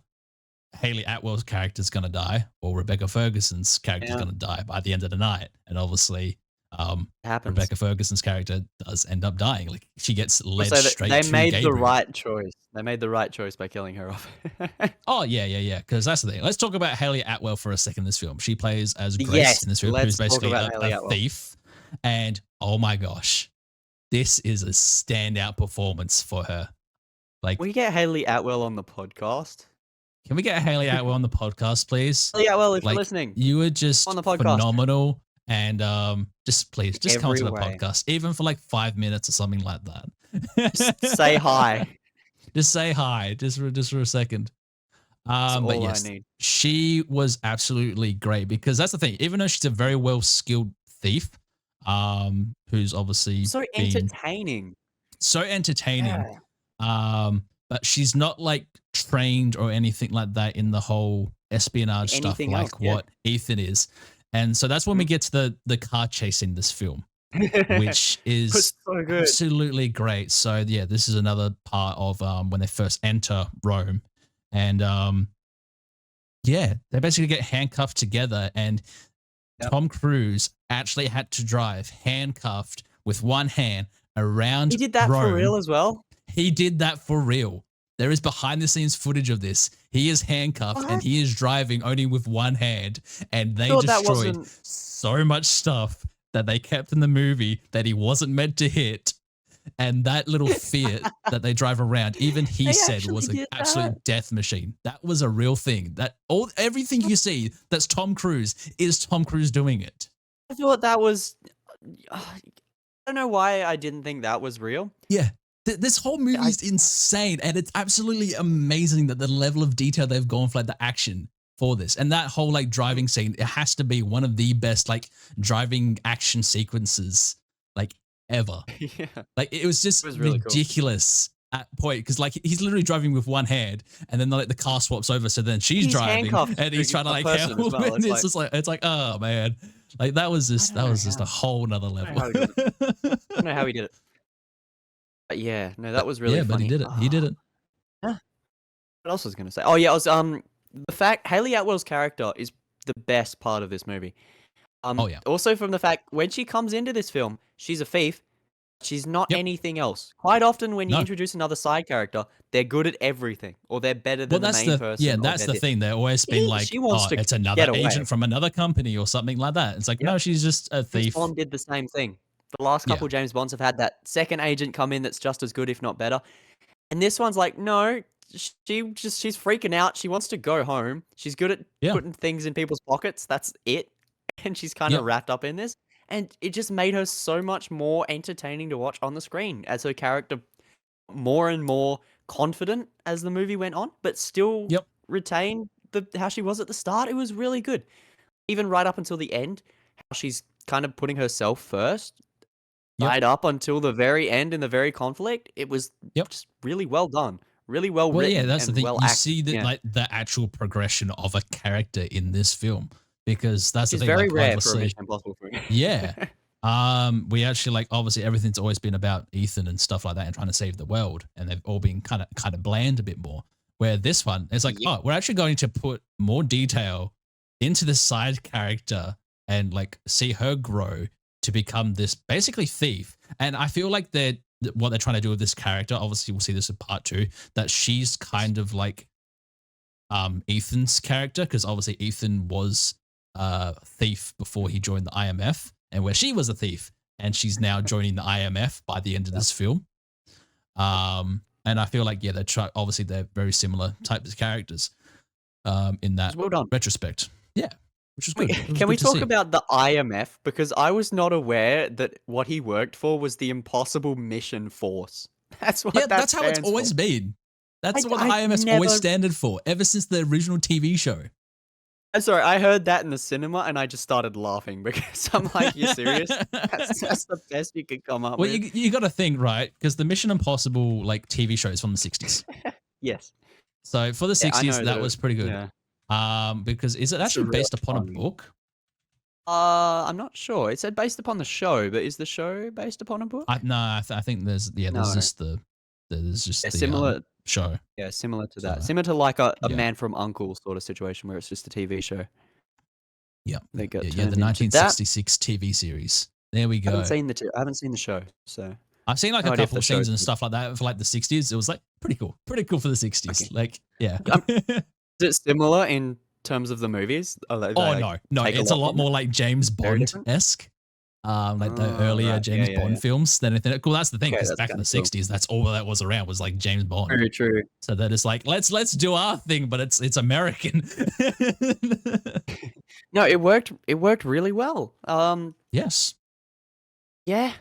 Hayley Atwell's character is going to die or Rebecca Ferguson's character is going to die by the end of the night. And obviously, Rebecca Ferguson's character does end up dying. Like, she gets led straight to Gabriel.
They made the right choice. They made the right choice by killing her off.
Oh, yeah. Because that's the thing. Let's talk about Hayley Atwell for a second in this film. She plays as Grace in this film, who's basically a thief. And oh my gosh, this is a standout performance for her. Like,
we get Hayley Atwell on the podcast.
Can we get Hayley Atwell on the podcast, please?
Hayley Atwell, if you're listening,
you were just on the podcast. Phenomenal. And just please, just come to the podcast, even for like 5 minutes or something like that.
Just say hi.
Just say hi, just for a second. But yes, she was absolutely great, because that's the thing. Even though she's a very well skilled thief, who's obviously
entertaining.
But she's not like trained or anything like that in the whole espionage stuff like what Ethan is. And so that's when we get to the car chase in this film, which is
so good.
Absolutely great. So yeah, this is another part of when they first enter Rome, and they basically get handcuffed together, and Tom Cruise actually had to drive handcuffed with one hand around.
He did that
Rome.
For real as well.
He did that for real. There is behind the scenes footage of this. He is handcuffed and he is driving only with one hand, and they destroyed so much stuff that they kept in the movie that he wasn't meant to hit. And that little Fiat that they drive around, even he said was an absolute death machine. That was a real thing. Everything you see that's Tom Cruise is Tom Cruise doing it.
I thought that was, I don't know why I didn't think that was real.
Yeah. This whole movie is insane, and it's absolutely amazing that the level of detail they've gone for, like, the action for this. And that whole like driving scene, it has to be one of the best like driving action sequences like ever.
Yeah.
Like it was just really ridiculous cool. At point, because like he's literally driving with one hand, and then like the car swaps over, so then she's driving and he's trying to like help. Well. And it's like oh man. Like that was
I
just
don't know
a
how.
whole nother
I don't
level.
know how he did it. I don't know how he did it. But yeah, no, that
But
was really
yeah, but he
funny.
did it. He did it.
Yeah. What else was I gonna say? Oh yeah, I was the fact Haley Atwell's character is the best part of this movie.
Oh yeah.
Also from the fact when she comes into this film, she's a thief. She's not
Yep.
anything else. Quite often when you
No.
introduce another side character, they're good at everything, or they're better
Well,
than the main person, or
that's
they're
the
this.
thing. They're always been
She
like,
wants
oh,
to
it's another
get away.
agent from another company or something like that. It's like,
Yep.
no, she's just a
James
thief.
Bond did the same thing. The last
Yeah.
couple James Bonds have had that second agent come in that's just as good, if not better. And this one's like, no, she's freaking out. She wants to go home. She's good at
Yeah.
putting things in people's pockets. That's it. And she's kind of
Yep.
wrapped up in this. And it just made her so much more entertaining to watch on the screen as her character more and more confident as the movie went on, but still
Yep.
retained the how she was at the start. It was really good. Even right up until the end, how she's kind of putting herself first,
Yep.
right up until the very end in the very conflict. It was
Yep.
just really well done, really well
Well, yeah,
written,
that's the
and
thing.
well
You
acted.
see that
Yeah,
like the actual progression of a character in this film because that's
which
the
is
thing.
very
Like,
rare for a
obviously,
Mission Impossible film.
yeah. We actually like obviously everything's always been about Ethan and stuff like that and trying to save the world, and they've all been kind of bland a bit more. Where this one, it's like,
Yep.
oh, we're actually going to put more detail into the side character and like see her grow to become this basically thief. And I feel like what they're trying to do with this character, obviously we'll see this in part 2, that she's kind of like Ethan's character, because obviously Ethan was a thief before he joined the IMF, and where she was a thief, and she's now joining the IMF by the end of this film. And I feel like, yeah, obviously they're very similar types of characters in that
Well done.
retrospect. Yeah, which is good.
Can we talk about the IMF? Because I was not aware that what he worked for was the Impossible Mission Force. That's what
Yeah,
that
that's how it's
stands
always
for.
been. That's what the
I
IMF's
never.
always standard for, ever since the original TV show.
I'm sorry, I heard that in the cinema and I just started laughing because I'm like, "You serious? That's the best you could come up
Well,
with?"
you got to think, right? Because the Mission Impossible like TV show is from the 60s.
Yes.
So for the
Yeah, I
60s,
know
that
that.
was pretty good.
Yeah.
Because is it
It's
actually
really
based upon a
funny.
book?
I'm not sure. It said based upon the show, but is the show based upon a book?
No, I think there's
No.
there's just
Yeah,
the
similar.
show.
Yeah, similar to that.
So
Similar to like a
yeah,
Man from Uncle sort of situation where it's just a TV show.
yeah,
They got
the
turned into that.
1966 TV series. There we
I haven't
go.
seen I haven't seen the show, so
I've seen like
no
a
idea if
couple
the
of
show's
scenes and
good.
stuff like that for like the 60s. It was like pretty cool for the 60s.
Okay.
Like yeah.
Is it similar in terms of the movies?
Oh
Like,
no,
take
it's a
lot
lot
from it?
more like James
Very
Bond
different?
esque. Like the
Oh,
earlier
right. Yeah,
James
yeah, yeah.
Bond films than anything. Cool, that's the thing,
Okay,
because
that's
back in
kinda
the
cool.
60s, that's all that was around was like James Bond.
Very true.
So they're just like, let's do our thing, but it's American.
No, it worked really well.
Yes.
Yeah.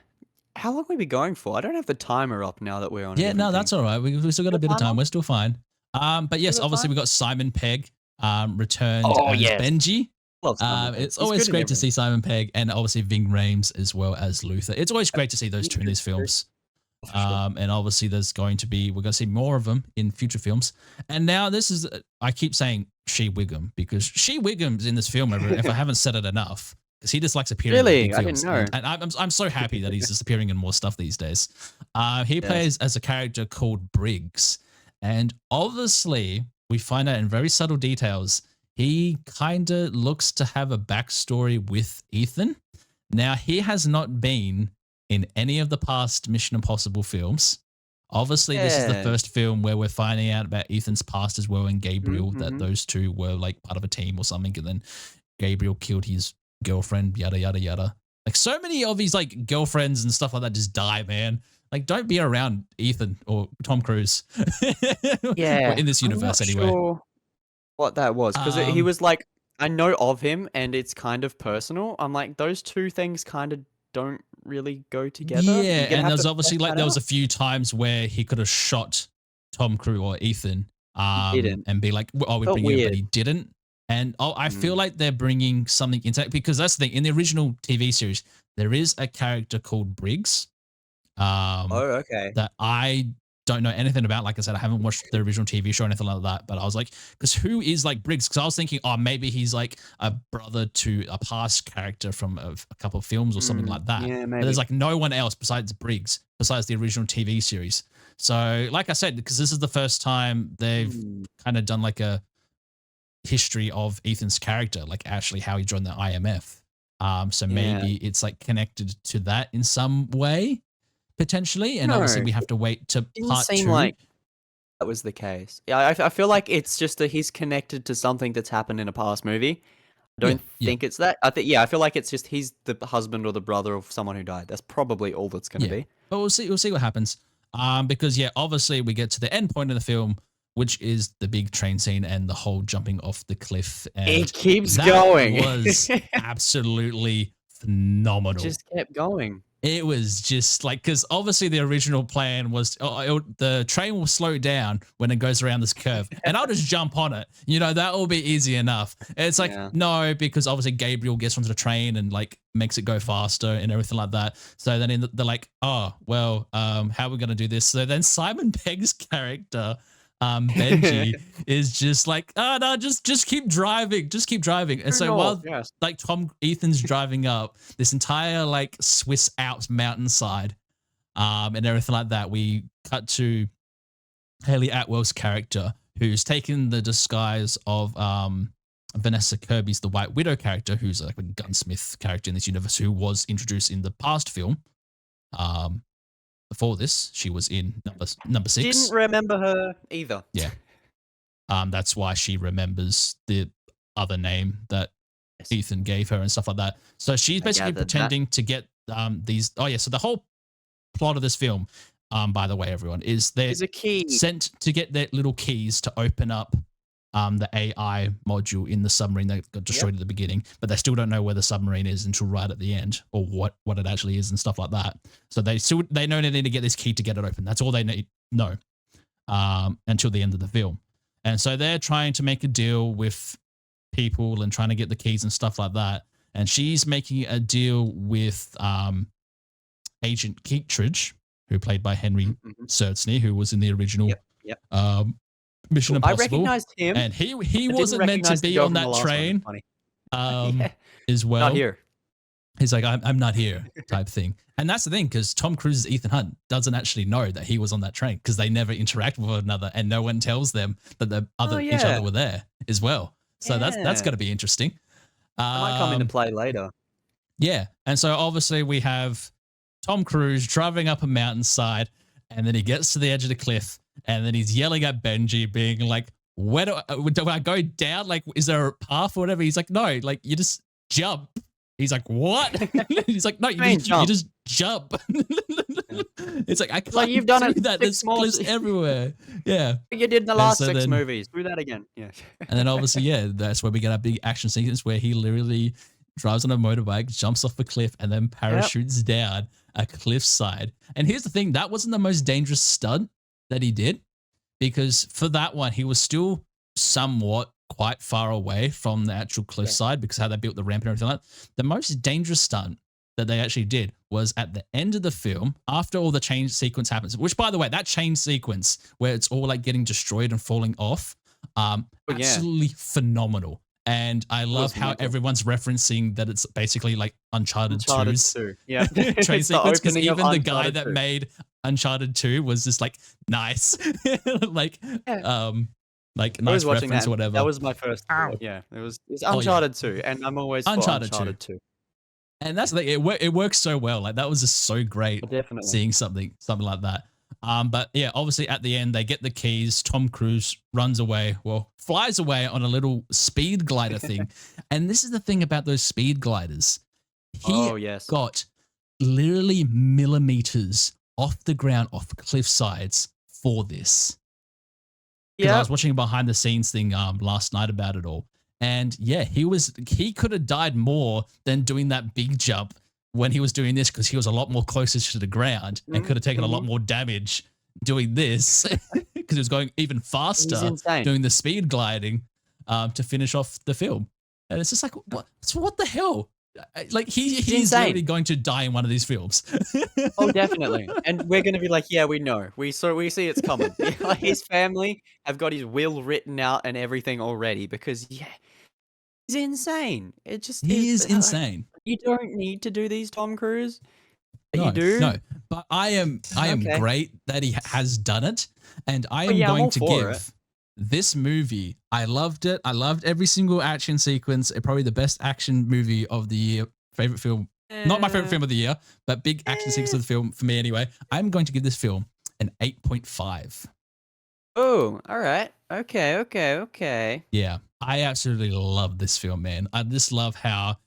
How long we be going for? I don't have the timer up now that we're on a
Yeah, no,
different
that's
thing.
all right. We still got a
Got
bit of
time
time.
on?
We're still fine. But yes,
Got
obviously
time?
we got Simon Pegg returned
Oh,
as
yes.
Benji.
Love Simon Pegg.
It's
He's
always
good in
great to
everything.
see Simon Pegg and obviously Ving Rhames as well as Luther. It's always great to see those two in these films.
For sure.
And obviously we're going to see more of them in future films. And now this is, I keep saying She Wiggum because She Wiggum's in this film, if I haven't said it enough, because he just likes appearing in
Really?
big
I
films.
didn't know.
And I'm so happy that he's just appearing in more stuff these days. He plays as a character called Briggs. And obviously we find out in very subtle details, he kind of looks to have a backstory with Ethan. Now, he has not been in any of the past Mission Impossible films. Obviously, this is the
Yeah.
first film where we're finding out about Ethan's past as well and Gabriel, that
Mhm.
those two were like part of a team or something. And then Gabriel killed his girlfriend, yada, yada, yada. Like so many of his like girlfriends and stuff like that just die, man. Like don't be around Ethan or Tom Cruise.
Yeah.
In this
I'm
universe
not
anyway.
sure what that was because he
Um,
was like, I know of him and it's kind of personal. I'm like, those two things kind of don't really go together.
Yeah,
You're gonna
and
have
there's
to
obviously
flesh
like
that
there was
out.
a few times where he could have shot Tom Cruise or Ethan,
He didn't.
and be like, "Oh, we're
Felt
bringing it," but
weird.
he didn't. And I feel
Mm.
like they're bringing something into it because that's the thing. In the original TV series, there is a character called Briggs,
Oh, okay.
that I don't know anything about. Like I said, I haven't watched the original TV show or anything like that. But I was like, because who is like Briggs? Because I was thinking, oh, maybe he's like a brother to a past character from a couple of films or something like that.
Yeah,
But
maybe.
there's like no one else besides Briggs, besides the original TV series. So, like I said, because this is the first time they've kind of done like a history of Ethan's character, like actually how he joined the IMF. So maybe it's like connected to that in some way, potentially. And obviously we have to wait to
Didn't
part
seem
2.
like that was the case. Yeah, I feel like it's just that he's connected to something that's happened in a past movie. I don't think it's that. I feel like it's just he's the husband or the brother of someone who died. That's probably all that's going to be.
But we'll see what happens. Because obviously we get to the end point of the film, which is the big train scene and the whole jumping off the cliff. And
it keeps going.
Was absolutely phenomenal.
Just kept going.
It was just like, because obviously the original plan was the train will slow down when it goes around this curve and I'll just jump on it. That will be easy enough. And it's like, no, because obviously Gabriel gets onto the train and like makes it go faster and everything like that. So then they're like, oh, well, how are we going to do this? So then Simon Pegg's character, Benji, is just like, oh no, just keep driving, and so while like Ethan's driving up this entire like Swiss Alps mountainside and everything like that, we cut to Haley Atwell's character, who's taken the disguise of Vanessa Kirby's the White Widow character, who's like a gunsmith character in this universe, who was introduced in the past film. Before this, she was in number 6.
Didn't remember her either.
Yeah. That's why she remembers the other name that Ethan gave her and stuff like that. So she's basically pretending to get these. Oh yeah. So the whole plot of this film, by the way, everyone, is they're sent to get their little keys to open up the AI module in the submarine that got destroyed at the beginning, but they still don't know where the submarine is until right at the end, or what it actually is and stuff like that. So they know they need to get this key to get it open. That's all they know until the end of the film. And so they're trying to make a deal with people and trying to get the keys and stuff like that. And she's making a deal with Agent Keatridge, who played by Henry Sertzny, who was in the original Mission Impossible.
I recognized him,
and he wasn't meant to be on that train as well.
Not here.
He's like, I'm not here type thing. And that's the thing, because Tom Cruise's Ethan Hunt doesn't actually know that he was on that train, because they never interact with one another and no one tells them that each other were there as well. So that's going to be interesting.
That might come into play later.
Yeah. And so obviously we have Tom Cruise driving up a mountainside, and then he gets to the edge of the cliff, and then he's yelling at Benji, being like, where do I go down? Like, is there a path or whatever? He's like, no, like, you just jump. He's like, what? He's like, no, you just jump. It's like, I can't
like you've done it
that. There's cliffs everywhere. Yeah.
You did in the last 6 movies. Do that again. Yeah.
And then obviously, that's where we get our big action sequence where he literally drives on a motorbike, jumps off a cliff, and then parachutes down a cliffside. And here's the thing, that wasn't the most dangerous stunt that he did, because for that one, he was still somewhat quite far away from the actual cliffside because how they built the ramp and everything like that. The most dangerous stunt that they actually did was at the end of the film, after all the change sequence happens, which, by the way, that change sequence where it's all like getting destroyed and falling off, absolutely phenomenal. And I love how everyone's referencing that it's basically like Uncharted 2's train sequence, because even the guy that made Uncharted 2 was just like, nice. like nice reference or whatever.
That was my first thought. Yeah, it's Uncharted 2, and I'm always Uncharted 2.
And that's the thing, it works so well. Like, that was just so great seeing something like that. But yeah, obviously at the end, they get the keys. Tom Cruise flies away on a little speed glider thing. And this is the thing about those speed gliders. He got literally millimeters off the ground, off cliff sides for this. Because I was watching a behind the scenes thing last night about it all. And yeah, he could have died more than doing that big jump when he was doing this, because he was a lot more closer to the ground and could have taken a lot more damage doing this, because he was going even faster doing the speed gliding to finish off the film. And it's just like, what the hell? Like he's
insane.
literally going to die in one of these films.
Oh, definitely. And we're gonna be like, "Yeah, we know. We see it's coming." Yeah, like, his family have got his will written out and everything already because, yeah, he's insane. It just
He
is
is insane.
you don't need to do these, Tom Cruise, but you
No,
do?
no. But I am
Okay.
great that he has done it, and I
Oh,
am
yeah, I'm
going
all
to
for it.
give this movie. I loved it. I loved every single action sequence. Probably the best action movie of the year. Favorite film. Not my favorite
Eh,
film of the year, but big action sequence
eh.
of the film for me anyway. I'm going to give this film an 8.5.
Oh, alright. Okay, okay, okay.
Yeah, I absolutely love this film, man. I just love how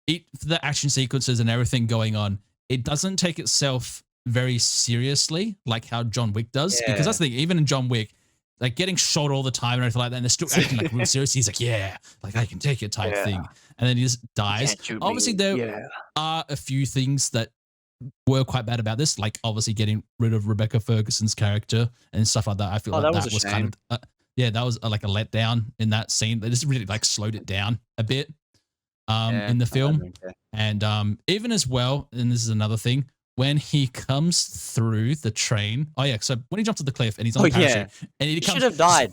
the action sequences and everything going on, it doesn't take itself very seriously like how John Wick does. Because
Yeah.
that's the thing, even in John Wick, like getting shot all the time and everything like that, and they're still acting like real serious. He's like, yeah, like I can take it type
Yeah.
thing. And then he just
You
dies.
can't shoot
Obviously,
me.
there
Yeah.
are a few things that were quite bad about this, like obviously getting rid of Rebecca Ferguson's character and stuff like that. I feel
Oh,
like
that was a
that was kind
shame.
of, yeah, that was like a letdown in that scene. They just really like slowed it down a bit
Yeah.
in the
I
film.
don't care.
And even as well, and this is another thing, when he comes through the train. Oh yeah, so when he jumps off the cliff and he's on
Oh,
the
yeah.
parachute and he
He should
comes
have died.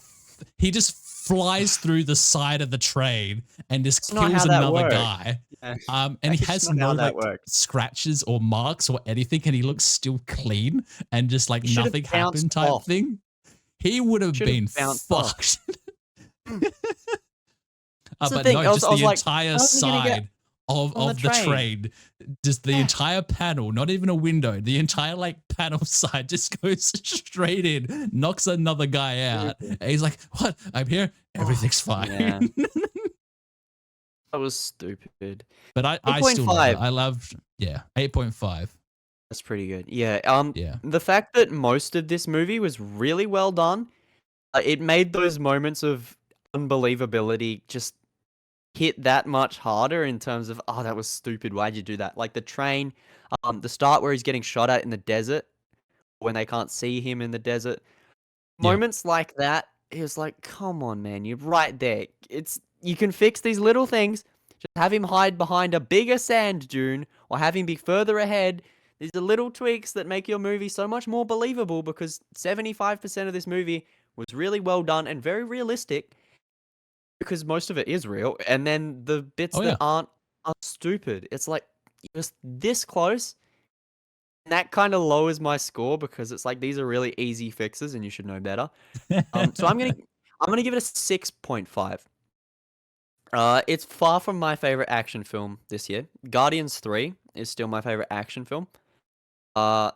he just flies through the side of the train and just
That's not
kills
how that
another
works.
guy.
Yeah.
And he
That's
has
not
no
how that
like
works.
scratches or marks or anything, and he looks still clean and just like
He should have
nothing happened
bounced
type
off.
thing. He would have
Should have
been
bounced off.
fucked.
Mm. That's the
But
thing.
no, just
I was
the
like,
entire
"How's he gonna get
side
on the
of the
train?"
train, just the
Yeah.
entire panel, not even a window, the entire like panel side just goes straight in, knocks another guy out.
Stupid.
And he's like, "What? I'm here.
Oh,
Everything's fine."
yeah. That was stupid.
But I still love it.
8.5.
I loved, yeah, 8.5.
That's pretty good. Yeah,
Yeah.
the fact that most of this movie was really well done, it made those moments of unbelievability just hit that much harder in terms of, "Oh, that was stupid. Why'd you do that?" Like the train, the start where he's getting shot at in the desert when they can't see him in the desert.
Yeah.
Moments like that, he was like, "Come on, man, you're right there. It's you can fix these little things. Just have him hide behind a bigger sand dune or have him be further ahead." These are little tweaks that make your movie so much more believable because 75% of this movie was really well done and very realistic because most of it is real. And then the bits
Oh
that
yeah.
aren't are stupid. It's like you're just this close. And that kind of lowers my score because it's like these are really easy fixes and you should know better. So I'm gonna give it a 6.5. It's far from my favorite action film this year. Guardians 3 is still my favorite action film. Uh,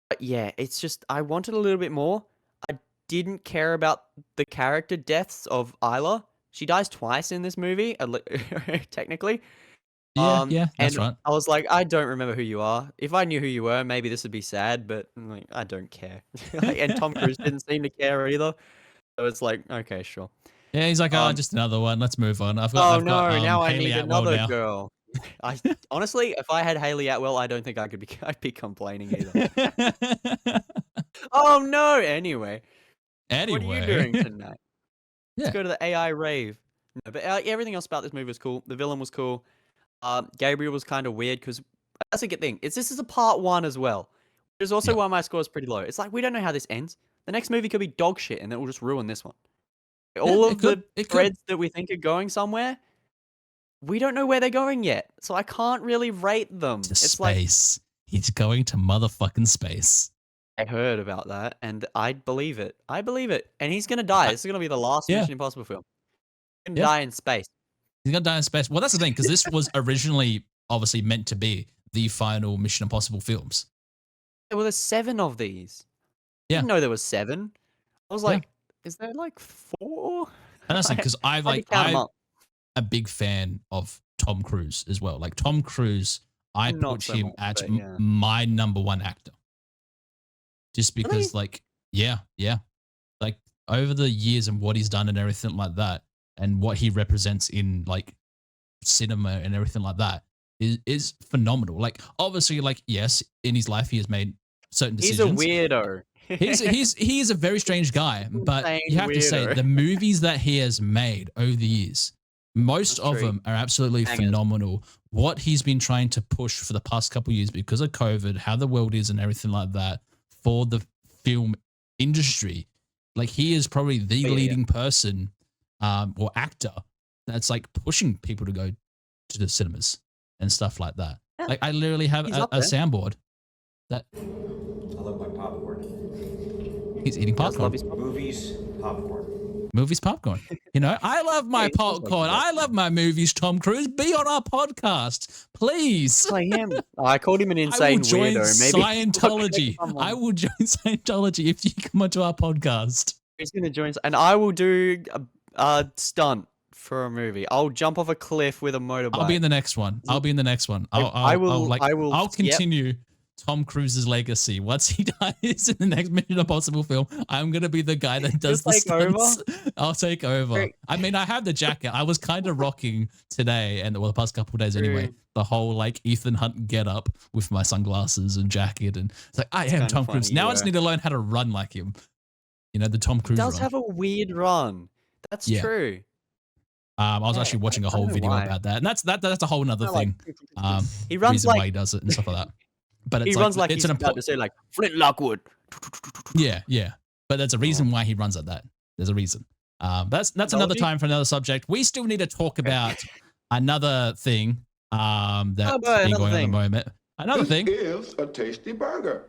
but yeah, it's just I wanted a little bit more. I didn't care about the character deaths of Isla. She dies twice in this movie, technically.
Yeah, yeah, that's
And
right.
I was like, I don't remember who you are. If I knew who you were, maybe this would be sad, but like, I don't care. And Tom Cruise didn't seem to care either. So it's like, okay, sure.
Yeah, he's like, "Oh,
Um,
just another one. Let's move on.
oh
I've got
no, now I
Haley
need
Atwell
another
now."
girl. I honestly, if I had Haley Atwell, I don't think I could be. I'd be complaining either. Oh no. Anyway, what are you
Anyway.
doing tonight? Let's
Yeah.
go to the AI rave. No, but everything else about this movie was cool. The villain was cool. Gabriel was kind of weird because that's a good thing. This is a part one as well, which is also
Yeah.
why my score is pretty low. It's like we don't know how this ends. The next movie could be dog shit, and it will just ruin this one.
Yeah,
All
it
of
could.
the
It could.
threads that we think are going somewhere, we don't know where they're going yet, so I can't really rate them.
To
It's like
space. He's going to motherfucking space.
I heard about that, and I believe it. I believe it, and he's gonna die.
I,
This is gonna be the last
yeah.
Mission Impossible film. He's gonna
Yeah.
die in space.
He's gonna die in space. Well, that's the thing, because this was originally obviously meant to be the final Mission Impossible films.
Well, there's 7 of these. I
Yeah.
didn't know there was 7. I was
Yeah.
like, is there like 4?
And that's because
I had to count 'em
I'm
up.
a big fan of Tom Cruise as well. Like Tom Cruise, I
Not
put
so
him
much,
at
but yeah.
my number one actor. Just
Really?
because, like, yeah, yeah. Like over the years and what he's done and everything like that, and what he represents in like cinema and everything like that is phenomenal. Like obviously, like yes, in his life he has made certain
He's a
decisions.
weirdo.
He's a very strange guy, but
Insane
you have to say
weirdo.
the movies that he has made over the years, Most of
Three.
them are absolutely
Bangers.
phenomenal. What he's been trying to push for the past couple of years because of COVID, how the world is and everything like that for the film industry. Like he is probably the leading person or actor that's like pushing people to go to the cinemas and stuff like that.
Yeah.
Like I literally have a soundboard that
I love my popcorn.
he's eating popcorn.
Movies, popcorn.
Movies, popcorn. You know, I love my
he does like
popcorn.
that.
I love my movies. Tom Cruise, be on our podcast, please.
Like him. I called him an
I will
insane
join
weirdo. Maybe
Scientology. I will join Scientology if you come onto our podcast.
He's gonna join, and I will do a stunt for a movie. I'll jump off a cliff with a motorbike.
I'll be in the next one. I'll be in the next one. I'll continue Tom Cruise's legacy. Once he dies in the next Mission Impossible film, I'm gonna be the guy that does the stunts. I'll take over.
Great.
I mean, I have the jacket. I was kind of rocking today, and the past couple of days anyway. The whole like Ethan Hunt get up with my sunglasses and jacket, and it's like I am Tom Cruise. Now I just need to learn how to run like him. You know, the Tom Cruise.
He does
run.
have a weird run. That's true.
I was actually watching a whole video about that, and that's a whole nother thing.
He runs
reason why he does it and stuff like that. But it's
he runs like
it's
he's about to say like Flint Lockwood.
Yeah. But there's a reason why he runs at that. There's a reason. That's another time for another subject. We still need to talk about another thing that's been going on at the moment. Another thing
is a tasty burger.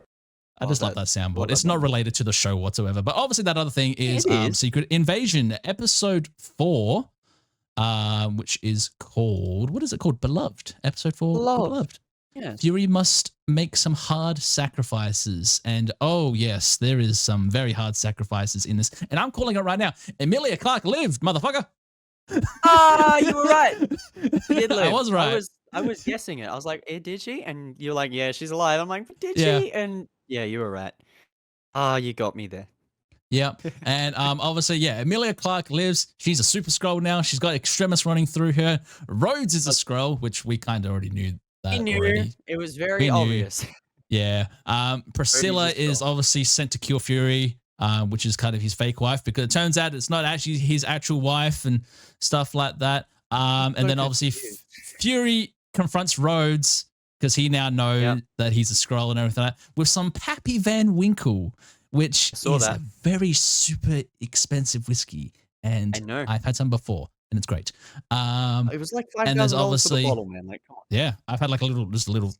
I just love that soundboard. It's not related to the show whatsoever. But obviously that other thing is Secret Invasion, episode 4, which is called, what is it called? Beloved. Episode 4, Beloved.
Yes.
Fury must make some hard sacrifices. And oh, yes, there is some very hard sacrifices in this. And I'm calling it right now. Emilia Clarke lived, motherfucker.
Ah, you were right. She did live.
I was right.
I was guessing it. I was like, did she? And you're like, yeah, she's alive. I'm like, did she? And yeah, you were right. Ah, you got me there.
Yeah. And obviously, yeah, Emilia Clarke lives. She's a super Skrull now. She's got Extremis running through her. Rhodes is a Skrull, which we kind of already knew that already.
It was very obvious.
Yeah. Priscilla is obviously sent to kill Fury, which is kind of his fake wife, because it turns out it's not actually his actual wife and stuff like that. And then obviously Fury confronts Rhodes because he now knows that he's a Skrull and everything like that, with some Pappy Van Winkle, which is a very super expensive whiskey. And
I know.
I've had some before. And it's great.
It was like $5,000 for the bottle, man. Like, come on.
Yeah, I've had like just a little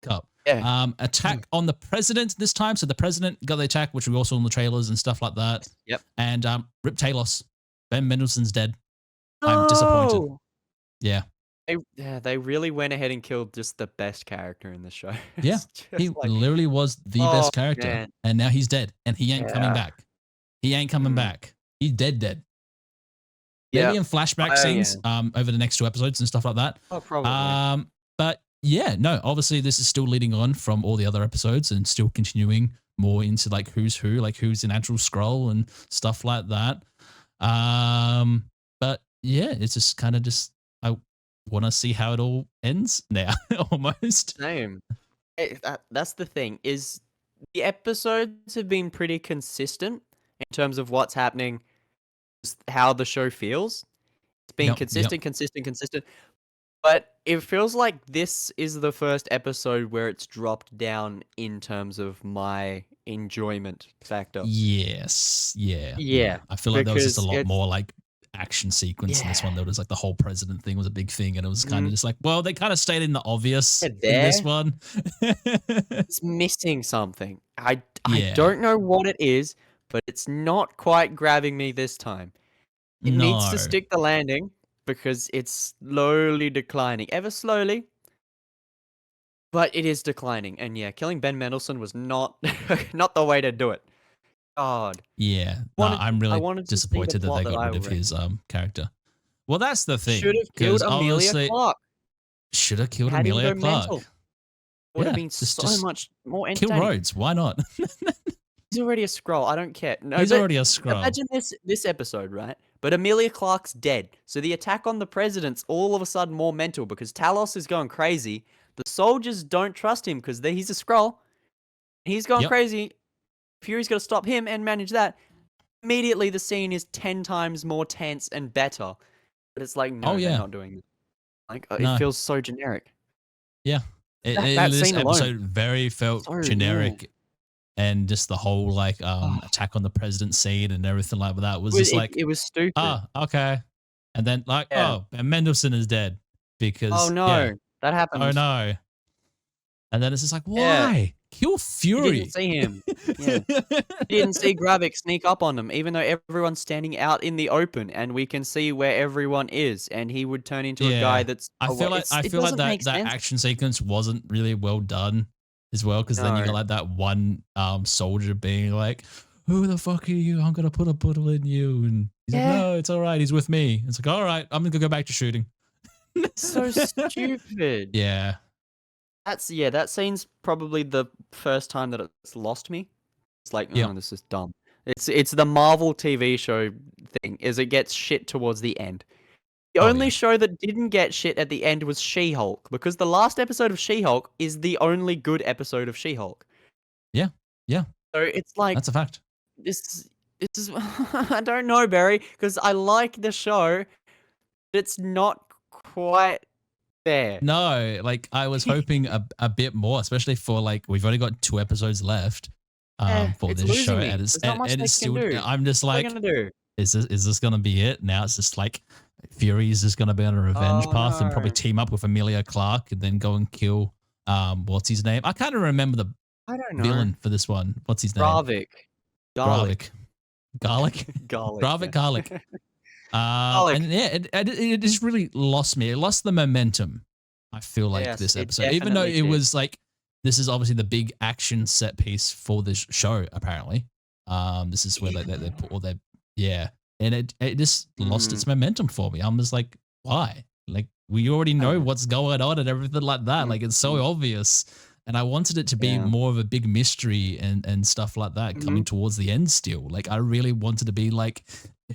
cup.
Yeah.
Attack on the president this time. So the president got the attack, which we also saw in the trailers and stuff like that.
Yep.
And Rip Talos, Ben Mendelsohn's dead. I'm disappointed. Yeah.
They really went ahead and killed just the best character in the show.
Yeah, he literally was the best character,
man.
and now he's dead, and he ain't coming back. He ain't coming back. He's dead. Maybe in flashback scenes over the next 2 episodes and stuff like that.
Oh, probably.
But yeah, no, obviously this is still leading on from all the other episodes and still continuing more into like who's who, like who's an actual Skrull and stuff like that. But yeah, it's just kind of I want to see how it all ends now, almost.
Same. That's the thing, is the episodes have been pretty consistent in terms of what's happening, how the show feels. It's been consistent. But it feels like this is the first episode where it's dropped down in terms of my enjoyment factor.
Yes. Yeah.
Yeah.
I feel like there was just a lot more like action sequence in this one. There was like the whole president thing was a big thing, and it was kind of just like, well, they kind of stayed in the obvious in this one.
It's missing something. I don't know what it is, but it's not quite grabbing me this time. It needs to stick the landing because it's slowly declining, ever slowly, but it is declining. And yeah, killing Ben Mendelsohn was not not the way to do it. God.
Yeah, I'm really disappointed that they got rid of his character. Well, that's the thing.
Should have killed Emilia Clarke.
Should have killed Emilia Clarke.
Would have been so much more entertaining.
Kill Rhodes. Why not?
He's already a Skrull. I don't care. No,
he's already a Skrull.
Imagine this episode, right? But Emilia Clarke's dead. So the attack on the president's all of a sudden more mental because Talos is going crazy. The soldiers don't trust him because he's a Skrull. He's going crazy. Fury's got to stop him and manage that. Immediately, the scene is 10 times more tense and better. But it's like,
Oh
no, they're
yeah.
not doing it. Like, it
No.
feels so generic.
Yeah.
That
This
scene alone,
episode very felt
so yeah.
generic, and just the whole like attack on the president scene and everything like that was just like,
It was stupid.
okay. And then like,
Yeah.
Ben Mendelsohn is dead
Oh
because
no,
yeah.
that
Oh
happened.
no. And then it's just like,
Yeah,
why? Kill
you didn't
Fury.
see him. Yeah. You didn't see Gravik sneak up on them, even though everyone's standing out in the open and we can see where everyone is, and he would turn into a guy
Yeah.
that's
I
it
feel like
doesn't make
that
sense.
action sequence wasn't really well done as well, because then you got
No.
like that one soldier being like, "Who the fuck are you? I'm gonna put a bullet in you," and he's like,
Yeah,
"No, it's all right. He's with me." It's like, "All right, I'm gonna go back to shooting."
so stupid.
Yeah.
That scene's probably the first time that it's lost me. It's like,
Yep.
oh, this is dumb. It's the Marvel TV show thing, is it gets shit towards the end. The
Oh
only
yeah.
show that didn't get shit at the end was She-Hulk, because the last episode of She-Hulk is the only good episode of She-Hulk.
Yeah. Yeah.
So it's like,
That's a fact.
this is I don't know, Barry, because I like the show, but it's not quite there.
No, like I was hoping a bit more, especially for like we've only got 2 episodes left
Yeah,
for
it's
this show,
losing me.
and
There's not much they
it's
can
still,
do.
I'm just
What are they
like,
gonna do?
is this gonna be it? Now it's just like Fury's just gonna be on a revenge
Oh,
path and probably
no.
team up with Amelia Clark and then go and kill what's his name? I can't even remember the
I don't know.
villain for this one. What's his name?
Gravik. Garlic.
Garlic.
Garlic,
Gravik
yeah.
Garlic. And
Garlic.
yeah, it just really lost me. It lost the momentum, I feel like,
Yes,
this
it
episode. Even though
definitely
it
did.
was like, this is obviously the big action set piece for this show, apparently. This is where they put all their, yeah. And it just lost its momentum for me. I'm just like, why? Like, we already know what's going on and everything like that. Like, it's so obvious. And I wanted it to be
Yeah.
more of a big mystery and stuff like that coming towards the end still. Like, I really wanted to be like,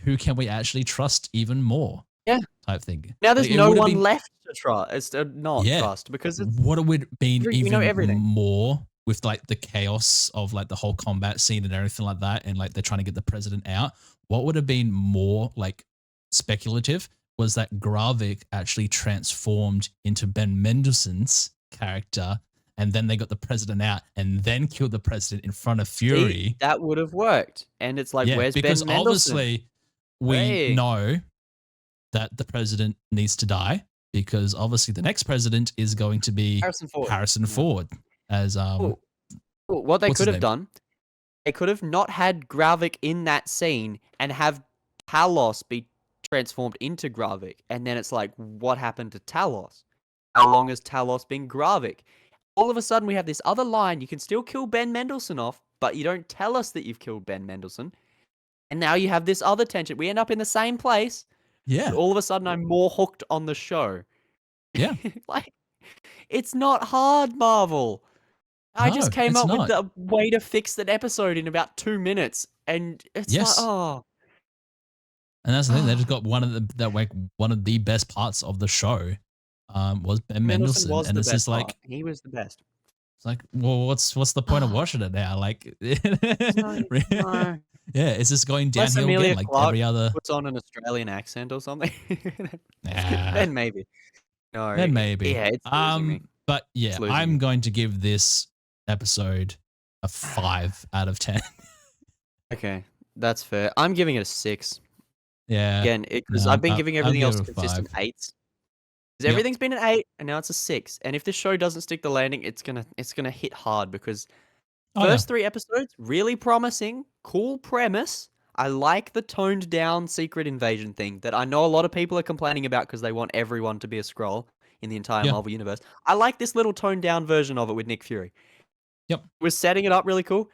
who can we actually trust even more?
Yeah.
Type thing.
Now there's
Like,
no one left to trust. Not
yeah,
trust, because it's
would have been
we
even
know everything.
more with like the chaos of like the whole combat scene and everything like that, and like they're trying to get the president out. What would have been more like speculative was that Gravik actually transformed into Ben Mendelsohn's character, and then they got the president out and then killed the president in front of Fury.
See, that would have worked. And it's like,
Yeah,
where's
because
Ben Mendelsohn?
obviously we
Hey.
know that the president needs to die, because obviously the next president is going to be Harrison Ford as
Well, what they
what's his
could have
name?
done, they could have not had Gravik in that scene and have Talos be transformed into Gravik, and then it's like, what happened to Talos? How long has Talos been Gravik? All of a sudden, we have this other line. You can still kill Ben Mendelsohn off, but you don't tell us that you've killed Ben Mendelsohn. And now you have this other tension. We end up in the same place.
Yeah.
But all of a sudden, I'm more hooked on the show.
Yeah.
Like, it's not hard, Marvel. I just came up with the way to fix that episode in about 2 minutes, and it's like, oh.
And that's the thing. They just got one of the best parts of the show, was Ben Mendelsohn,
was
and
the
it's
best
just like,
part. He was the best.
it's like, well, what's the point of watching it now? Like,
No.
yeah, it's just going
Unless
downhill
Amelia
again, like
Clark
every other.
puts on an Australian accent or something.
Nah.
Then maybe. No.
Then maybe.
Yeah, it's losing me.
But yeah,
losing
I'm
me.
going to give this episode a 5 out of 10.
Okay, that's fair. I'm giving it a 6.
Yeah.
Again, because
No,
I've been
I'll
giving everything
give
else
it a
consistent
5.
8s. Because everything's been an 8, and now it's a 6. And if this show doesn't stick the landing, it's gonna hit hard, because first 3 episodes, really promising, cool premise. I like the toned down secret invasion thing that I know a lot of people are complaining about because they want everyone to be a Skrull in the entire Marvel universe. I like this little toned down version of it with Nick Fury.
Yep.
We're setting it up really cool.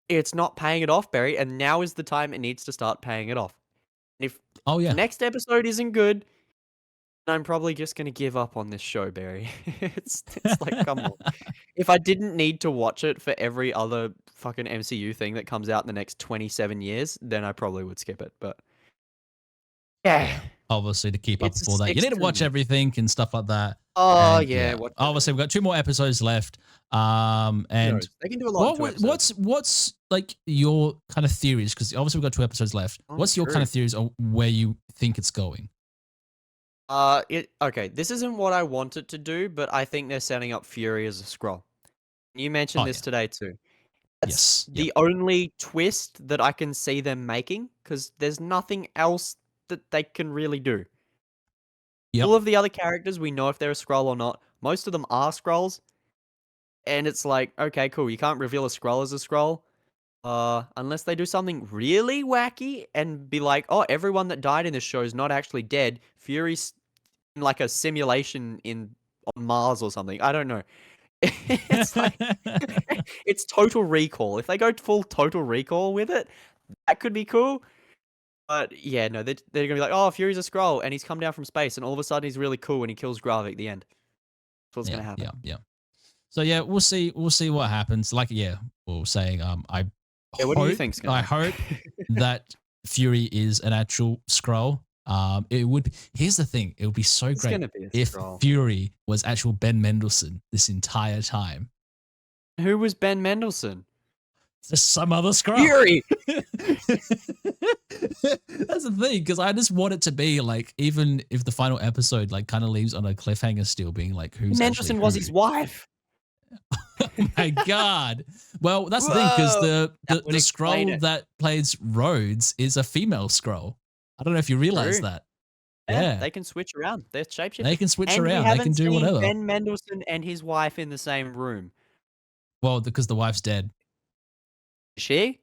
It's not paying it off, Barry, and now is the time it needs to start paying it off. If the next episode isn't good, I'm probably just gonna give up on this show, Barry. It's like, come on. If I didn't need to watch it for every other fucking MCU thing that comes out in the next 27 years, then I probably would skip it. But yeah,
obviously to keep up
It's
with
a
all that, you
6
need to
for
watch
me.
everything and stuff like that.
Oh
And,
yeah,
obviously we've got 2 more episodes left. And
they can do a lot.
what's like your kind of theories? Because obviously we've got 2 episodes left.
Oh,
What's your kind of
true.
theories on where you think it's going?
Okay, this isn't what I want it to do, but I think they're setting up Fury as a scroll. You mentioned
Oh,
this
yeah.
today too. That's
Yes. Yep.
the only twist that I can see them making, because there's nothing else that they can really do.
Yep.
All of the other characters, we know if they're a scroll or not. Most of them are scrolls, and it's like, okay, cool. You can't reveal a scroll as a scroll, unless they do something really wacky and be like, oh, everyone that died in this show is not actually dead. Fury's in like a simulation on Mars or something. I don't know. It's like it's Total Recall. If they go full Total Recall with it, that could be cool. But yeah, no, they're gonna be like, oh, Fury's a scroll, and he's come down from space, and all of a sudden he's really cool, and he kills Gravik at the end. That's what's gonna happen.
Yeah. So yeah, we'll see what happens. Like, yeah, we were saying,
What do you think's gonna
I
happen?
hope that Fury is an actual scroll. It would be, here's the thing, it would be so
It's
great
gonna be a
if
scroll.
Fury was actual Ben Mendelsohn this entire time.
Who was Ben Mendelsohn?
There's some other scroll.
Fury!
That's the thing, because I just want it to be like, even if the final episode like kind of leaves on a cliffhanger, still being like, who's
Mendelsohn
actually
was
who?
his wife.
Oh my god! Well, that's the thing, because the
explain
scroll
it.
that plays Rhodes is a female scroll. I don't know if you realize
True.
that.
Yeah,
Yeah,
they can switch around. They're shapeshifters.
they can switch
And we
around. They
haven't
can do
seen
whatever.
Ben Mendelsohn and his wife in the same room.
Well, because the wife's dead.
Is she?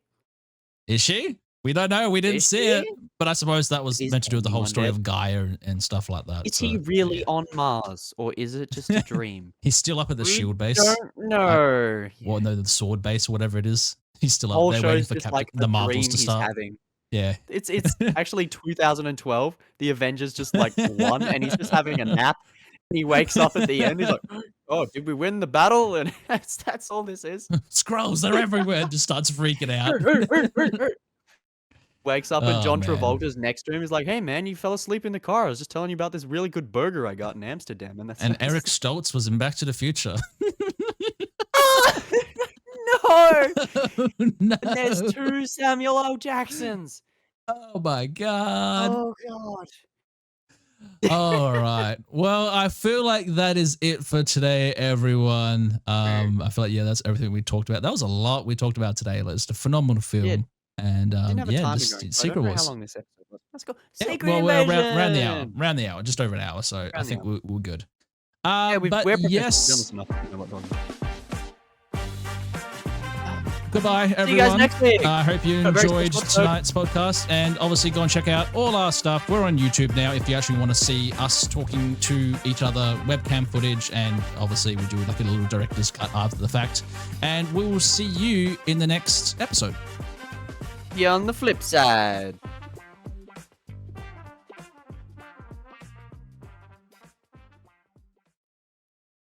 Is she? We don't know. We didn't
Is
see
she?
it. But I suppose that was
Is
meant to do with the whole
anyone
story
dead?
of Gaia and stuff like that.
Is
so,
he really
yeah.
on Mars, or is it just a dream?
He's still up at the
We
shield base.
don't know.
Well, no, the sword base or whatever it is. He's still up
Whole
there waiting
show's
for
just like
the
a
marbles
dream
to
he's
start.
having.
Yeah.
It's actually 2012. The Avengers just like won, and he's just having a nap. He wakes up at the end. He's like, "Oh, did we win the battle?" And that's all this is.
Scrolls, they're everywhere. Just starts freaking out.
Wakes up and
Oh,
John
man.
Travolta's next to him. He's like, "Hey man, you fell asleep in the car. I was just telling you about this really good burger I got in Amsterdam." And that's
And Eric Stoltz was in Back to the Future.
No,
No.
there's two Samuel L. Jacksons.
Oh my god.
Oh god.
All right. Well, I feel like that is it for today, everyone. I feel like, yeah, that's everything we talked about. That was a lot we talked about today. It's a phenomenal film.
Yeah.
And
Didn't have a
yeah,
time
just
going, so I
Secret
don't know
Wars.
how long this episode was. Let's go.
Yeah,
Secret
well, we're
Invasion.
around the hour, just over an hour. So I think we're good.
Yeah,
But
we're
yes,
enough to know what we're talking about.
goodbye, everyone.
See you guys next week.
I hope you
A very
enjoyed
special episode.
tonight's podcast. And obviously, go and check out all our stuff. We're on YouTube now if you actually want to see us talking to each other, webcam footage. And obviously, we do like a little director's cut after the fact. And we will see you in the next episode.
Yeah, on the flip side.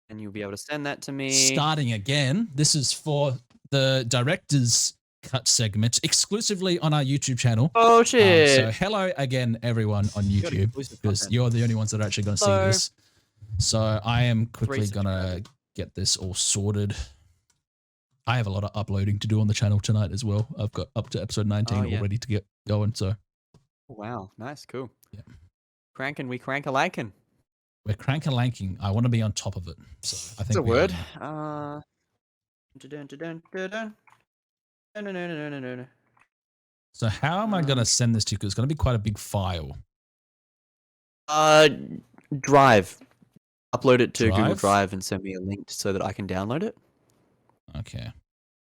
And you'll be able to send that to me.
Starting again. This is for the director's cut segment exclusively on our YouTube channel.
Oh shit.
So hello again, everyone on
You got
YouTube,
exclusive
because
content.
you're the only ones that are actually going to see
Hello.
this. So I am quickly
Three
going to get this all sorted. I have a lot of uploading to do on the channel tonight as well. I've got up to episode 19
Oh, yeah.
all ready to get going. So
Wow, nice, cool.
Yeah.
Cranking, we crank a lankin.
we're crank-a-lanking. I want to be on top of it. So I think
It's a
we are
word.
now. So how am I going to send this to you? Because it's going to be quite a big file.
Drive. Upload it to Google
Drive?
Drive and send me a link so that I can download it.
Okay.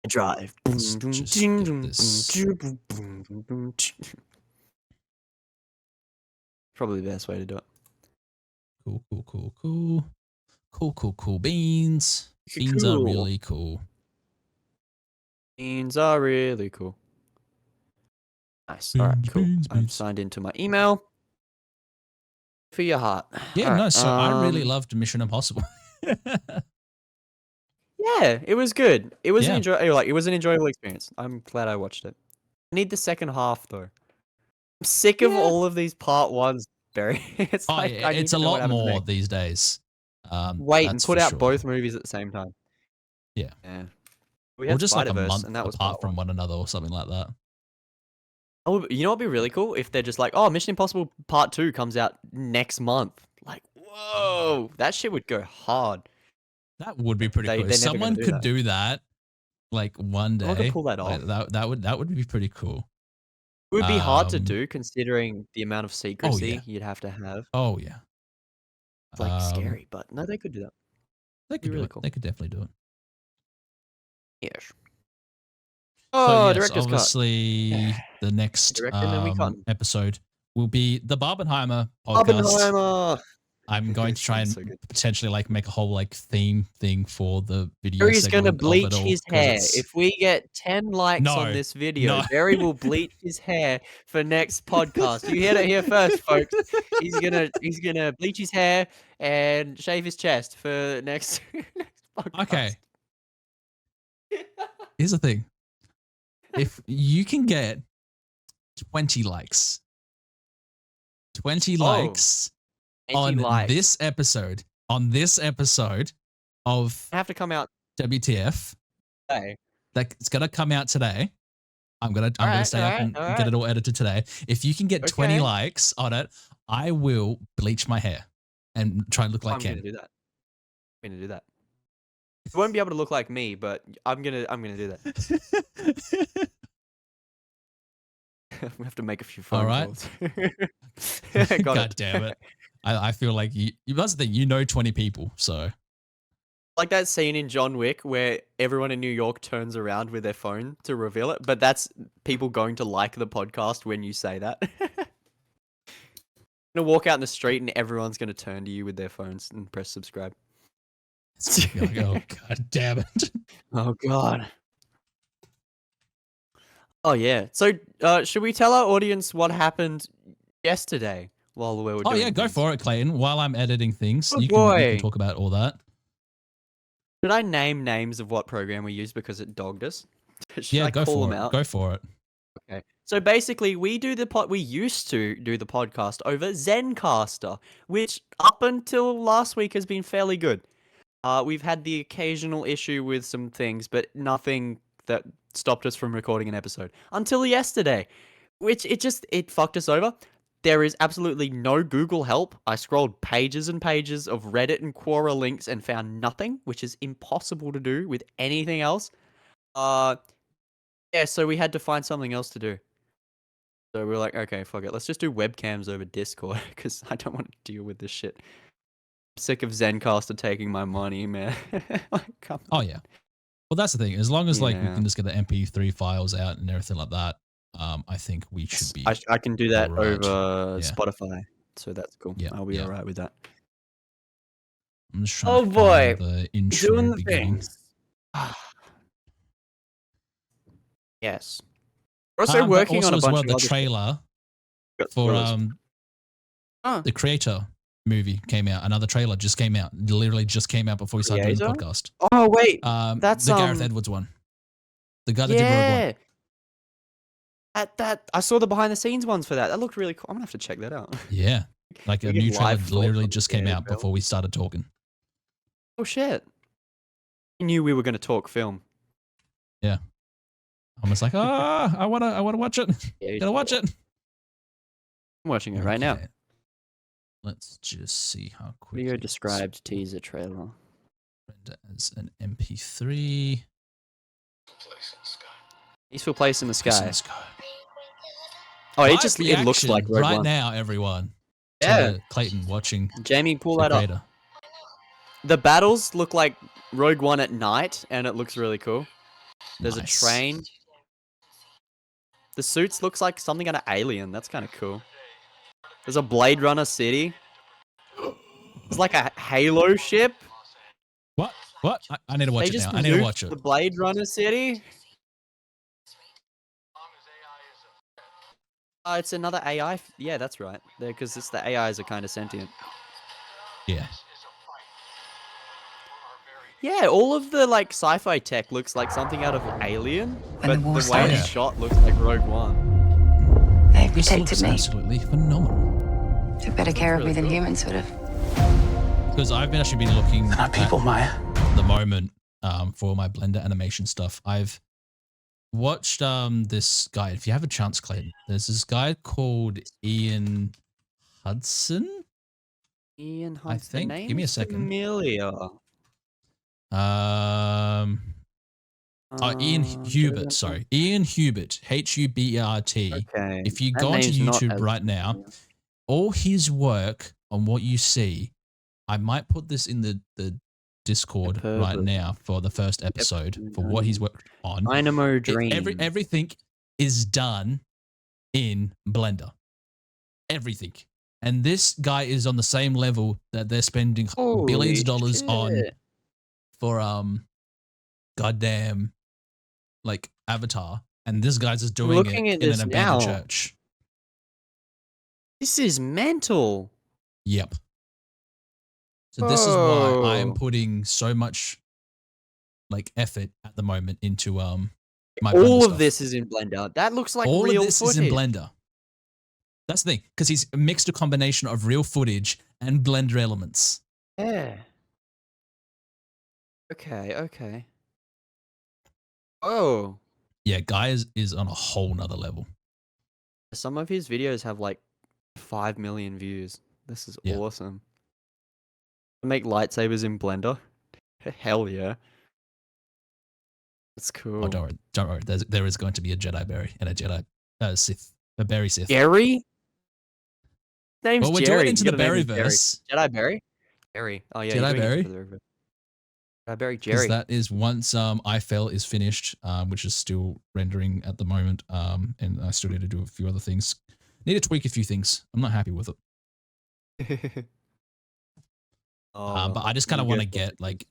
Drive.
Let's just get this.
Probably the best way to do it.
Cool. Beans. Beans are
Cool.
really cool.
Beans are really cool. Nice. All right,
Beans,
cool.
beans,
I'm
beans.
signed into my email. For your heart.
Yeah,
All
no,
right,
so I really loved Mission Impossible.
Yeah, it was good. It was
Yeah.
it was an enjoyable experience. I'm glad I watched it. I need the second half though. I'm sick of
Yeah.
all of these part ones, Barry. It's
Oh,
like
yeah,
I need
it's
to
a
know what
lot
happens
more
next.
these days.
Wait and
that's
put
for
out
sure.
both movies at the same time.
Yeah.
Yeah. We
Or
had
just like a
Spider-Verse,
month
and that was
apart
part
from
one.
one another or something like that.
Oh, you know what'd be really cool if they're just like, oh, Mission Impossible Part 2 comes out next month. Whoa, that shit would go hard.
That would be pretty cool. If
They're never gonna
someone
do
could
that.
do that, like one
Someone could
day,
pull that
like
off.
that would be pretty cool.
It would be hard to
Um,
do considering the amount of
oh yeah,
secrecy you'd have to have.
oh yeah.
It's like scary, but no, they could do that.
They
It'd
could
be
do
really
it.
cool.
They could definitely do it.
Yes.
So
Oh,
yes,
director's cut.
obviously the next
Director, and then we cut.
episode will be the Barbenheimer podcast.
Oppenheimer.
I'm going to try and
So good.
potentially like make a whole like theme thing for the video.
Jerry's gonna
segment of it
bleach
all,
his
'cause
hair.
it's-
If we get 10 likes on
No,
this video,
no.
Jerry will bleach his hair for next podcast. You heard it here first, folks. He's gonna bleach his hair and shave his chest for next next podcast.
Okay. Here's the thing. If you can get 20 likes, 20 likes on this episode of
I have to come out
WTF,
today.
like it's gonna come out today. I'm gonna stay up and get it all edited today. If you can get 20 likes on it, I will bleach my hair and try and look like Ken.
I'm gonna do that. You won't be able to look like me, but I'm gonna do that. We have to make a few phone calls.
God damn it. I feel like you must think you know 20 people, so.
Like that scene in John Wick where everyone in New York turns around with their phone to reveal it, but that's people going to like the podcast when you say that. You're gonna walk out in the street and everyone's gonna turn to you with their phones and press subscribe.
Like, oh god damn it.
Oh god. Oh yeah. So should we tell our audience what happened yesterday while we were doing
go
things?
for it, Clayton. While I'm editing things,
Oh,
you can talk about all that.
Should I name names of what program we use because it dogged us? Should I
go
call
for
them
it.
out?
Go for it.
Okay. So basically, we used to do the podcast over Zencaster, which up until last week has been fairly good. We've had the occasional issue with some things, but nothing that stopped us from recording an episode until yesterday, which it fucked us over. There is absolutely no Google help. I scrolled pages and pages of Reddit and Quora links and found nothing, which is impossible to do with anything else. Yeah, so we had to find something else to do. So we're like, okay, fuck it. Let's just do webcams over Discord because I don't want to deal with this shit. I'm sick of Zencaster taking my money, man.
Oh yeah. Well, that's the thing. As long as like we can just get the MP3 files out and everything like that, I think we should be.
I can do that
right.
over Spotify, so that's cool.
Yeah,
I'll be alright with that.
I'm just trying to find the intro
doing the
beginning.
things. Yes. We're also working on a bunch of
the
other
trailer for the Creator movie came out. Another trailer just came out. Literally just came out before we started doing the podcast.
Oh wait,
that's the Gareth Edwards one. The guy that did Rogue One.
That I saw the behind the scenes ones for that. That looked really cool. I'm gonna have to check that out.
Yeah, like a new trailer literally just came out before we started talking.
Oh shit! I knew we were gonna talk film.
Yeah, I'm just like, I wanna watch it.
Yeah,
Gotta watch it.
I'm watching it right now.
Let's just see how quick.
Video described teaser trailer.
Render as an MP3.
Peaceful place in the sky.
Oh,
it looks like Rogue
right
One.
now, everyone.
Yeah,
Clayton watching.
Jamie, pull that up. The battles look like Rogue One at night, and it looks really cool. There's a train. The suits looks like something out of Alien. That's kind of cool. There's a Blade Runner city. There's like a Halo ship.
What? I need to watch it now. I need to watch it.
The Blade Runner city. It's another AI. Yeah, that's right. Because the AIs are kind of sentient.
Yeah.
Yeah, all of the like sci-fi tech looks like something out of Alien, but the way it's shot looks like Rogue One.
They protected me.
Absolutely phenomenal.
Took better care of me than humans would have.
Because I've actually been looking
at people, Maya.
The moment for my Blender animation stuff. I've watched this guy. If you have a chance, Clayton, there's this guy called Ian Hudson.
Ian
I
Hunt.
think.
The name
Give me a
is
second.
familiar.
Ian Hubert. Sorry, Ian Hubert. Hubert.
Okay.
If you
That
go onto
name's not
YouTube
as
right now,
familiar.
all his work on what you see, I might put this in the Discord right now for the first episode for what he's worked on.
Dynamo Dream.
Everything is done in Blender. Everything. And this guy is on the same level that they're spending billions of dollars on for goddamn like Avatar. And this guy's just doing it in an abandoned church.
This is mental.
Yep. So this is why I am putting so much like effort at the moment into my Blender
all of
stuff.
this is in Blender. That looks like
all
real
of this
footage.
is in Blender. That's the thing, because he's mixed a combination of real footage and Blender elements.
Yeah. Okay. Oh.
Yeah, guy is on a whole nother level.
Some of his videos have like 5 million views. This is awesome. Make lightsabers in Blender. Hell yeah. That's cool.
Oh, don't worry. There is going to be a Jedi berry and a Jedi Sith, a berry Sith.
Jerry? Name's
well, we're
Jerry.
doing into the Berryverse.
Jedi Berry? Jerry. Oh yeah,
Jedi Berry.
Jedi Berry Jerry.
Because that is once IFL is finished, which is still rendering at the moment, and I still need to do a few other things. Need to tweak a few things. I'm not happy with it. But I just kind of want to get like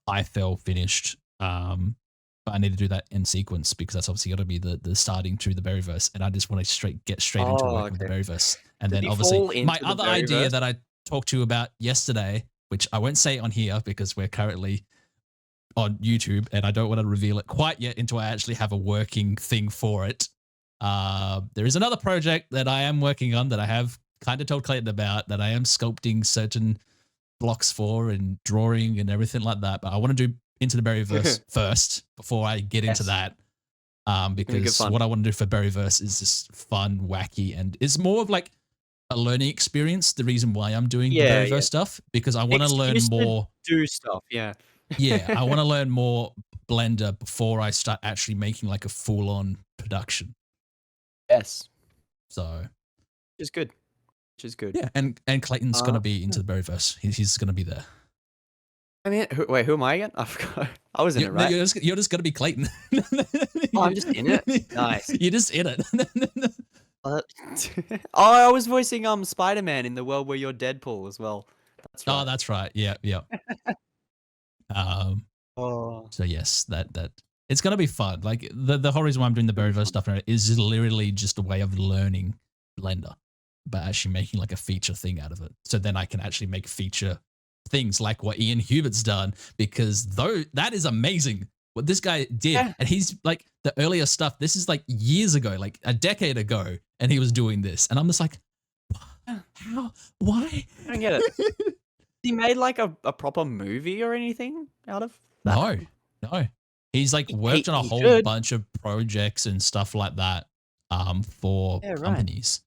IFL finished. But I need to do that in sequence because that's obviously got to be the starting to the Berryverse, and I just want to get straight into work with the Berryverse. And then obviously my other idea that I talked to you about yesterday, which I won't say on here because we're currently on YouTube and I don't want to reveal it quite yet until I actually have a working thing for it. There is another project that I am working on that I have kind of told Clayton about, that I am sculpting certain blocks for and drawing and everything like that. But I want to do Into the Berryverse first before I get into that. Because what I want to do for Berryverse is just fun, wacky, and it's more of like a learning experience. The reason why I'm doing the Berryverse stuff, because I want to learn more.
Do stuff, yeah.
I want to learn more Blender before I start actually making like a full-on production.
Yes.
So.
Which is good.
Yeah, and Clayton's gonna be into the Berryverse. He's gonna be there.
I mean, wait, who am I again? I forgot. I was in it, right?
You're just gonna be Clayton.
Oh, I'm just in it? Nice.
You're just in it.
I was voicing Spider-Man in the world where you're Deadpool as well. That's right.
Oh, that's right. Yeah. So yes, that it's gonna be fun. Like the whole reason why I'm doing the Berryverse stuff is literally just a way of learning Blender, but actually making like a feature thing out of it. So then I can actually make feature things like what Ian Hubert's done, because that is amazing what this guy did. And he's like the earlier stuff. This is like years ago, like a decade ago, and he was doing this. And I'm just like, how? Why?
I don't get it. He made like a proper movie or anything out of that?
No. He's like worked on a whole bunch of projects and stuff like that for companies.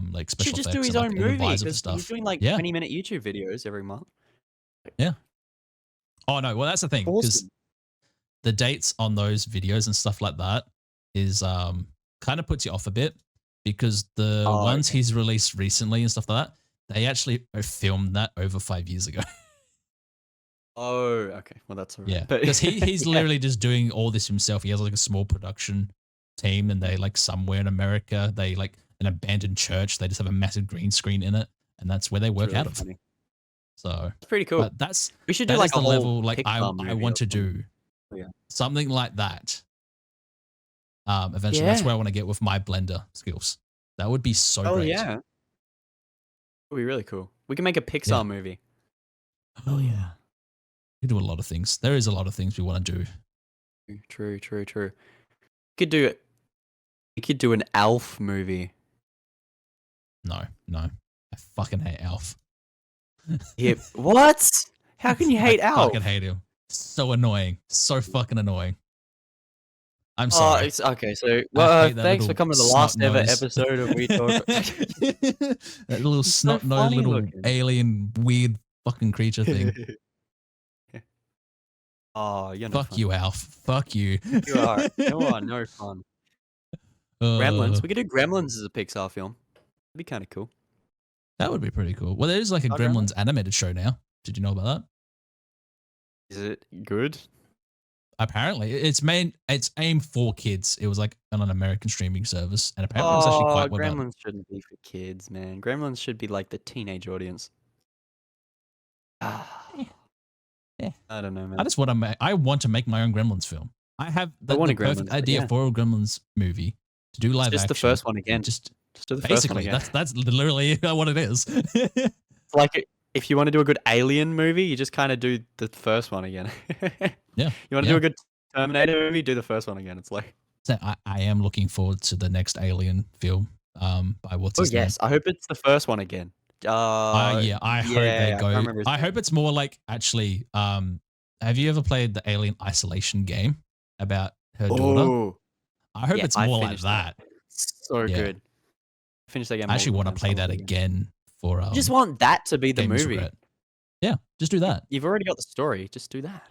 Like special
effects. He should just do his
and,
own
like,
movie.
Stuff.
He's doing like 20-minute YouTube videos every month.
Yeah. Oh no, well that's the thing, because the dates on those videos and stuff like that is kind of puts you off a bit, because the ones he's released recently and stuff like that, they actually filmed that over 5 years ago.
Oh, okay. Well, that's all right.
Yeah, because he's literally just doing all this himself. He has like a small production team, and they like somewhere in America, they like an abandoned church. They just have a massive green screen in it, and that's where they work out of.
Funny.
So
it's pretty cool.
But
we should do like a whole
level like I want to do something like that. Eventually, that's where I want to get with my Blender skills. That would be so great.
Yeah, it would be really cool. We can make a Pixar movie.
Oh yeah, we do a lot of things. There is a lot of things we want to do.
True. Could do it. We could do an Alf movie.
No, I fucking hate Alf.
Yeah. What? How can you hate Alf?
I fucking hate him. So annoying. So fucking annoying. I'm
Oh,
sorry.
it's okay. So, well,
hate that
thanks for
little
coming to the last ever
snot-nose.
episode of We Talk.
That little
He's so
snot-nosed
funny
little
looking.
alien weird fucking creature thing.
Oh, you're no
Fuck
fun.
you, Alf. Fuck you.
You are no fun. Gremlins. We could do Gremlins as a Pixar film. That'd be kind of cool.
That would be pretty cool. Well, there's like a Gremlins animated show now. Did you know about that?
Is it good?
Apparently, it's aimed for kids. It was like on an American streaming service, and apparently it was actually quite well done.
Gremlins shouldn't be for kids, man. Gremlins should be like the teenage audience.
Yeah.
I don't know, man.
I just want to make. I want to make my own Gremlins film. I have the perfect idea for a Gremlins movie to do live action.
Just the first one again.
Just
do the first one
basically,
again.
that's literally what it is.
It's like if you want to do a good Alien movie, you just kind of do the first one again.
Yeah.
You want to do a good Terminator movie, do the first one again. It's like.
So I am looking forward to the next Alien film. By what's his name?
Yes, I hope it's the first one again.
Yeah, I hope they go. I hope it's more like actually. Have you ever played the Alien Isolation game about her daughter? I hope it's more like that.
So good. Finish that game.
I actually want to play that again for.
Just want that to be the movie.
Yeah, just do that.
You've already got the story. Just do that.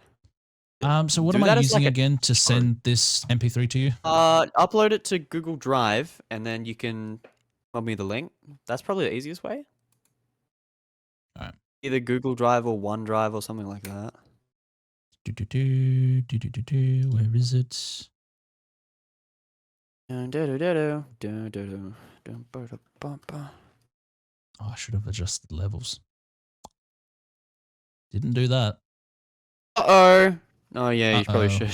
So what am I using again to send this MP3 to you?
Upload it to Google Drive, and then you can send me the link. That's probably the easiest way.
All right.
Either Google Drive or OneDrive or something like that.
Where is it? Oh, I should have adjusted levels. Didn't do that.
Uh-oh. Oh, yeah, you probably should.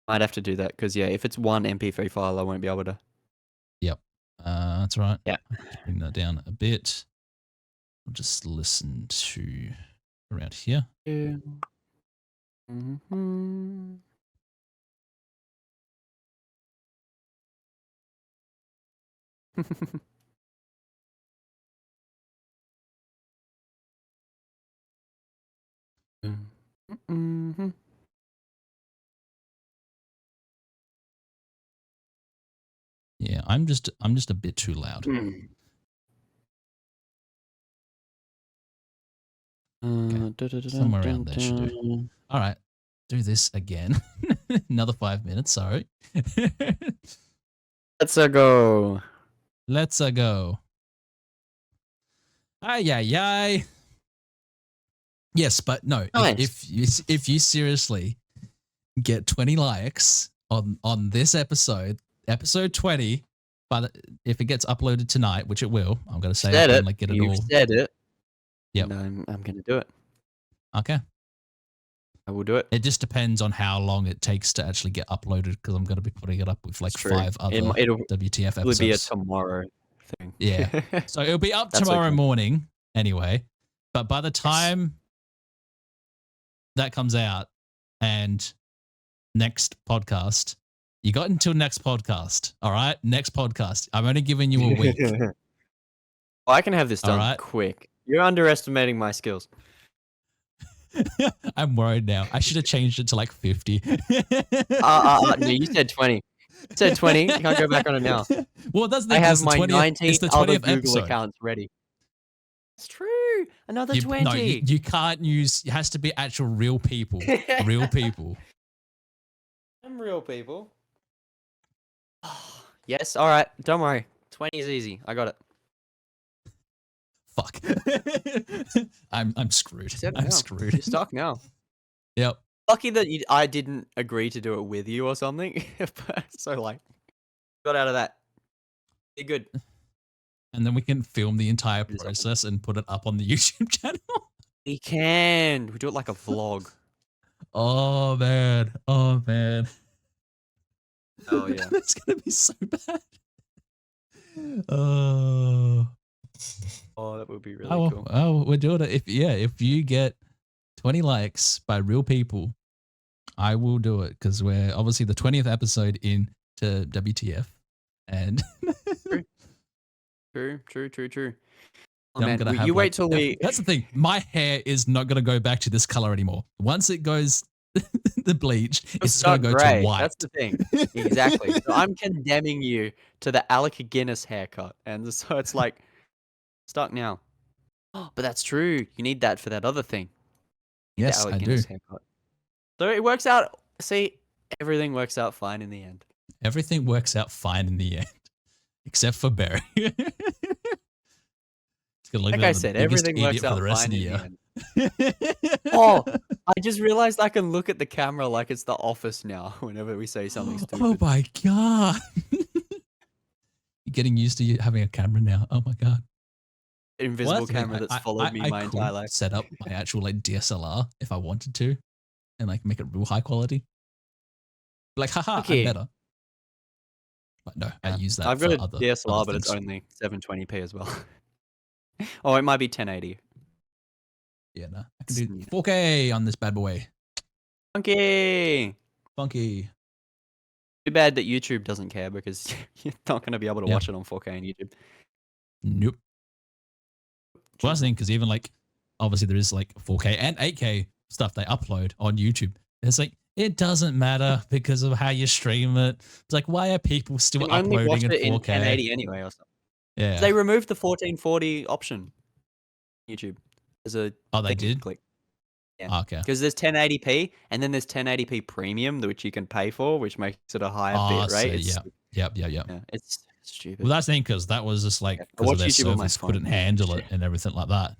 Might have to do that, because, yeah, if it's one MP3 file, I won't be able to.
Yep. That's right.
Yeah.
Just bring that down a bit. I'll just listen to around here.
Yeah. Mm-hmm. Mm-hmm.
Yeah, I'm just a bit too loud. Okay. Somewhere around there should do. All right, do this again. Another 5 minutes. Sorry.
Let's go.
Let's go. Ay. Yes, but no.
Nice.
If you seriously get 20 likes on this episode 20, but if it gets uploaded tonight, which it will, I'm gonna say it and like get it all.
You said it.
Yep.
And I'm gonna do it.
Okay.
I will do it.
It just depends on how long it takes to actually get uploaded, because I'm going to be putting it up with like 5 other WTF episodes.
It'll be a tomorrow thing.
Yeah. So it'll be up tomorrow morning anyway. But by the time that comes out and next podcast, you got until next podcast. All right. Next podcast. I'm only giving you a week.
I can have this done quick. You're underestimating my skills.
I'm worried now. I should have changed it to like 50.
No, you said 20. You said 20. You can't go back on it now.
Well, that's
I have my 19 other Google accounts ready. It's true. Another 20.
No, you can't use. It has to be actual real people. Real people.
I'm real people. Yes. All right. Don't worry. 20 is easy. I got it.
Fuck. I'm screwed. I'm screwed.
You're stuck now.
Yep.
Lucky that I didn't agree to do it with you or something. So like, got out of that. You're good.
And then we can film the entire process and put it up on the YouTube channel.
We can. We do it like a vlog.
Oh man. Oh man.
Oh yeah.
That's gonna be so bad. Oh.
Oh, that would be really cool.
Oh, we're doing it. If you get 20 likes by real people, I will do it, because we're obviously the 20th episode into WTF, and
True. Oh,
man,
you wait till we.
That's the thing. My hair is not gonna go back to this color anymore. Once it goes the bleach.
It'll
It's just gonna
start
go to
grey.
white.
That's the thing. Exactly. So I'm condemning you to the Alec Guinness haircut, and so it's like stuck now. But that's true. You need that for that other thing. You need the
Yes,
Alec
I do.
Guinness haircut. So it works out. See, everything works out fine in the end.
Everything works out fine in the end, except for Barry. He's gonna look
Like
like
I
the
said,
biggest
everything
idiot
works
for the
out
rest of
fine
the
in the
year.
end. Oh, I just realized I can look at the camera like it's the office now whenever we say something stupid.
Oh my god! You're getting used to having a camera now. Oh my god!
Invisible
Well, that's the thing.
camera that's followed me my entire
could
life.
set up my actual like DSLR if I wanted to, and like make it real high quality. Like, haha,
Okay.
I'm better. But no, I
Yeah.
use that
I've
for
got a
other
DSLR, but it's
things.
only 720p as well. Oh, it might be 1080.
Yeah, no, I can do
Yeah.
4K on this bad boy.
Funky.
Funky.
Too bad that YouTube doesn't care because you're not going to be able to
Yeah.
watch it on 4K on YouTube.
Nope. Well, that's the thing, because even like, obviously there is like 4K and 8K stuff they upload on YouTube. It's like, it doesn't matter because of how you stream it. It's like, why are people still
You can only watch
uploading in
it in
4K?
1080 anyway or something.
Yeah.
They removed the 1440 option. YouTube. There's a
Oh, they
thing you
did?
click. Yeah.
Oh, okay.
Because there's 1080p and then there's 1080p premium, which you can pay for, which makes it a higher bit rate.
So, yeah. Yeah,
it's stupid.
well, that's the thing, because that was just like,
I
because
watch
of their
YouTube on my
servers
phone.
couldn't handle it and everything like that.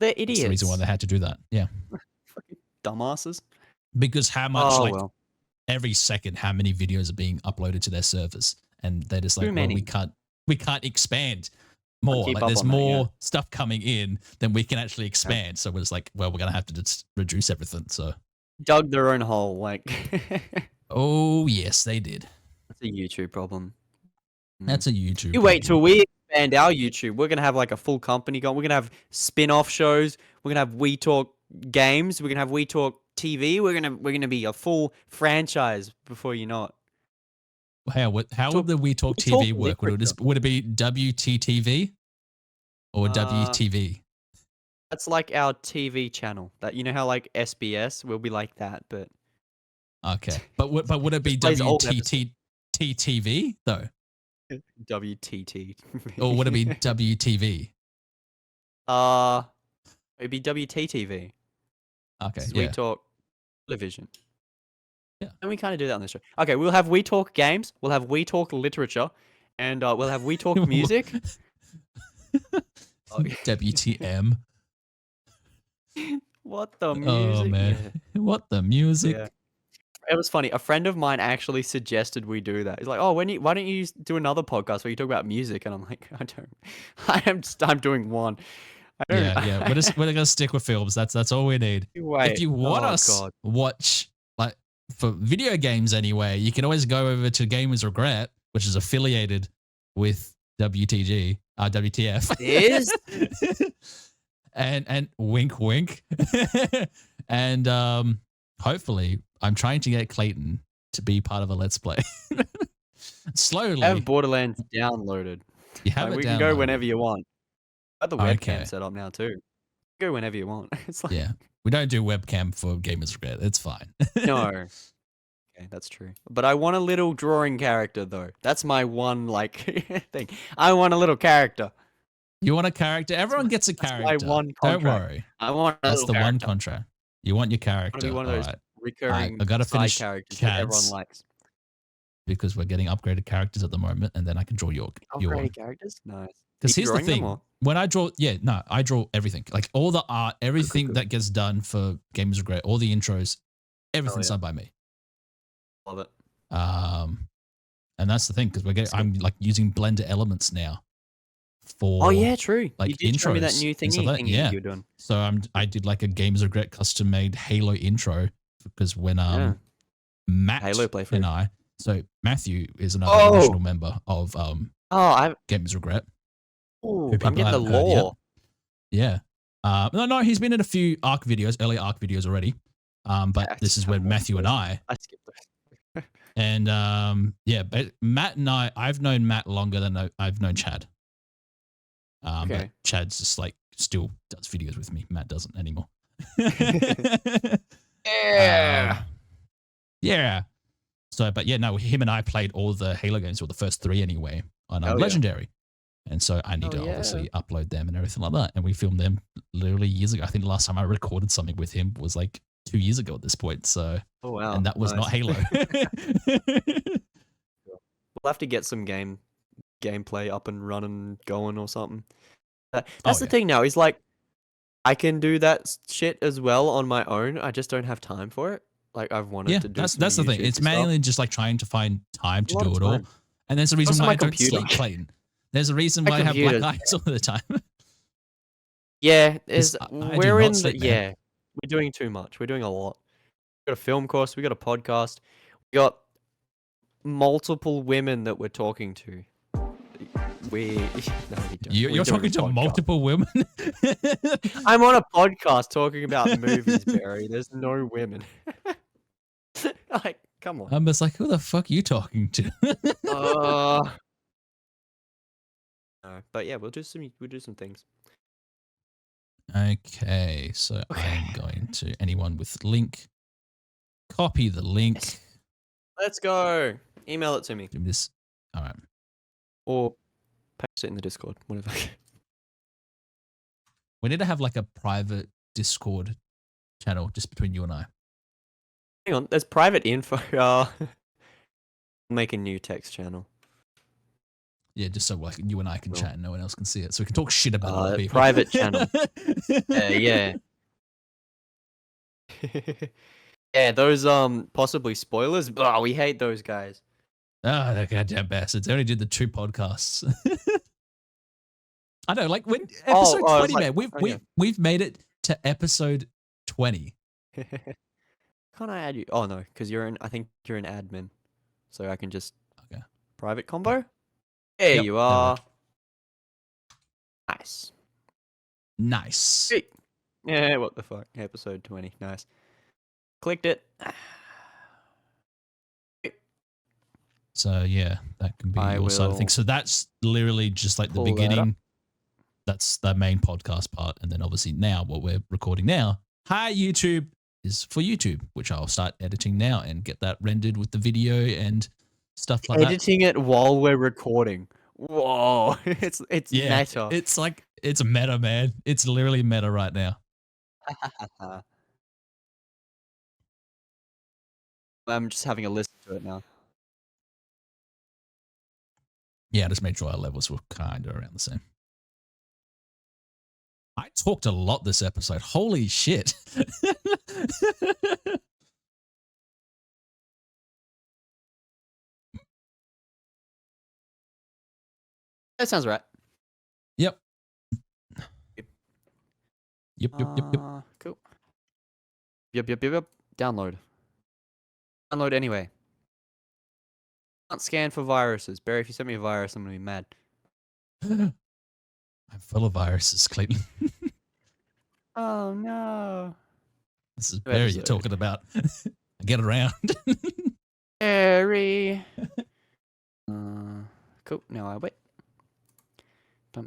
They're
That's
idiots.
the reason why they had to do that. Yeah.
Fucking dumbasses.
Because how much,
Oh,
like,
well.
every second, how many videos are being uploaded to their servers, and they're just like,
Too
well,
many.
we can't expand more.
keep
Like,
up
there's
on that,
more
yeah.
stuff coming in than we can actually expand. So we're just like, well, we're gonna have to just reduce everything. So,
Dug their own hole. Like,
oh yes, they did.
that's a YouTube problem.
That's a YouTube.
You wait till
problem.
we expand our YouTube. We're gonna have like a full company going. We're gonna have spin-off shows. We're gonna have We Talk Games. We're gonna have We Talk TV. We're gonna be a full franchise before you know it.
How would the We Talk
We Talk
TV work? Would it be WTTV or WTV?
That's like our TV channel. That you know how like SBS will be like that, but
Okay, but would it be
Just plays old
WTTV though,
WTT.
or would it be WTV?
It'd be WTTV.
Okay,
This is
yeah.
We Talk Television.
Yeah.
And we kind of do that on this show. Okay, we'll have We Talk Games, we'll have We Talk Literature, and we'll have We Talk Music.
WTM.
What the music?
Oh man,
Yeah.
what the music?
Yeah. It was funny. A friend of mine actually suggested we do that. He's like, "Oh, why don't you do another podcast where you talk about music?" And I'm like, "I don't. I'm doing one. I don't,
Yeah. We're gonna stick with films. That's all we need.
Wait.
If you want us watch like for video games anyway, you can always go over to Gamers Regret, which is affiliated with WTG, WTF.
Is
and wink wink. And hopefully I'm trying to get Clayton to be part of a let's play. Slowly.
I have Borderlands downloaded.
You have
Like,
it
we
downloaded.
can go whenever you want. I have the webcam
Okay.
set up now too. Go whenever you want. It's like
Yeah. We don't do webcam for Gamers Regret. It's fine.
no. Okay, that's true. But I want a little drawing character though. That's my one like thing. I want a little character.
You want a character? Everyone gets a
That's
character.
my one
Don't
contract.
worry.
I want a
That's
little
the one
character.
contract. You want your
I want
character.
to be one of those
Alright.
recurring
I gotta
side
finish
characters that everyone
Chads.
likes.
Because we're getting upgraded characters at the moment, and then I can draw your
Upgraded characters? Nice.
Because
Are you
here's the
drawing them,
thing:
or-
when I draw, I draw everything, like all the art, everything
cool.
that gets done for Gamers Regret, all the intros, everything's
yeah.
done by me.
Love it.
And that's the thing because I'm like using Blender Elements now for.
Oh yeah, true.
like,
you did show me that
intros
new
and stuff like that,
thingy
yeah.
you're doing.
So I did like a Gamers Regret custom made Halo intro because when
Yeah.
Matt
Halo playthrough.
and I, so Matthew is another
Oh!
original member of
Oh, I
Gamers Regret.
ooh,
people
I'm getting the
haven't heard yet.
lore.
Yeah. No, he's been in a few ARC videos, early ARC videos already. But
I
this
just
is
haven't
when
watched
Matthew and
those.
I,
I skipped those.
and yeah, but Matt and I've known Matt longer than I've known Chad. But
Okay.
Chad's just like still does videos with me. Matt doesn't anymore.
Yeah.
Yeah. So, but yeah, no, him and I played all the Halo games, or the first 3 anyway, on
Oh, yeah.
Legendary. And so I need to obviously upload them and everything like that. And we filmed them literally years ago. I think the last time I recorded something with him was like 2 years ago at this point. So,
Oh, wow.
and that was not Halo.
We'll have to get some gameplay up and running, going or something. That's the thing now. Is like, I can do that shit as well on my own. I just don't have time for it. Like I've wanted to do.
That's the thing. It's mainly just like trying to find time to do it all. And there's a reason why I don't sleep, Clayton. There's a reason why I have black eyes all the time.
Yeah,
we're
doing too much. We're doing a lot. We got a film course. We got a podcast. We got multiple women that we're talking to. We don't.
You're talking to multiple women?
I'm on a podcast talking about movies, Barry. There's no women. Like, come on.
I'm just like, who the fuck are you talking to?
No, but yeah, we'll do some things.
Okay, so I'm going to anyone with link. Copy the link. Yes.
Let's go. Email it to me.
Give me this. All right.
Or paste it in the Discord, whatever.
We need to have like a private Discord channel just between you and I.
Hang on, there's private info. Make a new text channel.
Yeah, just so like you and I can chat and no one else can see it, so we can talk shit about other people.
Private channel. Yeah. Yeah, those possibly spoilers. Oh, we hate those guys.
Ah, the goddamn bastards! They only did the 2 podcasts. I know, like when episode 20, man. We've made it to episode 20.
Can't I add you? Oh no, because I think you're an admin, so I can just private combo. There you are. Nice. Sweet. Yeah, what the fuck? Episode 20. Nice. Clicked it.
So yeah, that can be your side of things. So that's literally just like the beginning. That's the main podcast part. And then obviously now what we're recording now, hi YouTube, is for YouTube, which I'll start editing now and get that rendered with the video and stuff like that. Editing
it while we're recording. Whoa. It's meta.
It's like, it's meta, man. It's literally meta right now.
I'm just having a listen to it now.
Yeah, I just made sure our levels were kind of around the same. I talked a lot this episode. Holy shit.
That sounds right.
Yep. Yep.
Cool. Yep. Download anyway. Can't scan for viruses. Barry, if you send me a virus, I'm gonna be mad.
I'm full of viruses, Clayton.
Oh no.
This is Barry you're talking about. Get around.
Barry. Cool. Now I wait.
At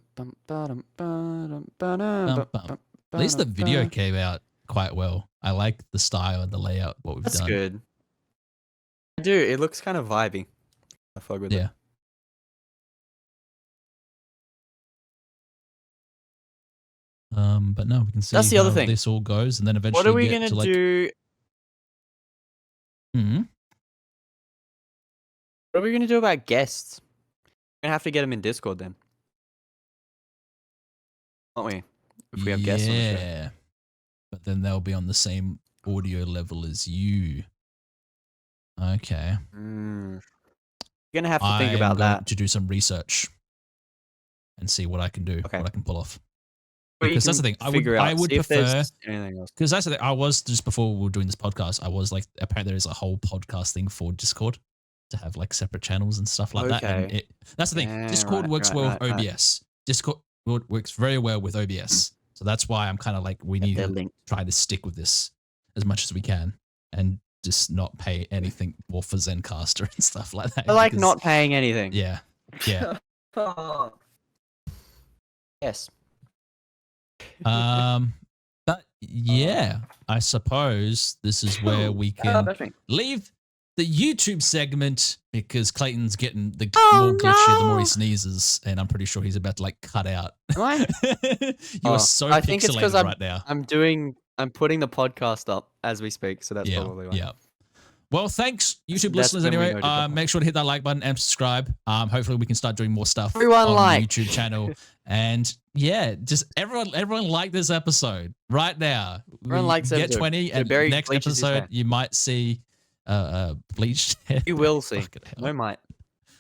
least the video came out quite well. I like the style and the layout, what we've done.
That's good. I do. It looks kind of vibey. I fuck with it.
But no, we can see
that's the other thing.
This all goes, and then eventually
what are we gonna do? What are we gonna do about guests? We're gonna have to get them in Discord then, aren't we? If we have guests on the show.
Yeah, but then they'll be on the same audio level as you. Okay.
You're gonna have to think about that.
I'm going to do some research and see what I can do, what I can pull off. Because that's the thing. I would prefer, because that's the thing. I was, just before we were doing this podcast, I was like, apparently there's a whole podcast thing for Discord to have like separate channels and stuff like that. And that's the thing. Discord works well with OBS. Discord works very well with OBS. So that's why I'm kind of like, we need to try to stick with this as much as we can and just not pay anything more for Zencaster and stuff like that.
I like not paying anything.
Yeah.
Yes.
But yeah, I suppose this is where we can leave the YouTube segment because Clayton's getting the more glitchy the more he sneezes, and I'm pretty sure he's about to like cut out.
Am I?
You are so
I think it's because
pixelated right now.
I'm putting the podcast up as we speak, so that's probably why.
Yeah. Well, thanks, YouTube
That's
listeners.
when we
Anyway,
know to go.
make sure to hit that like button and subscribe. Hopefully, we can start doing more stuff
Everyone
on
like.
the YouTube channel. And yeah, just everyone like this episode right now.
Everyone likes
get
episode.
20, and
Barry
next
bleaches his
episode
hair.
you might see bleached hair.
You will see.
Fucking hell.
We might.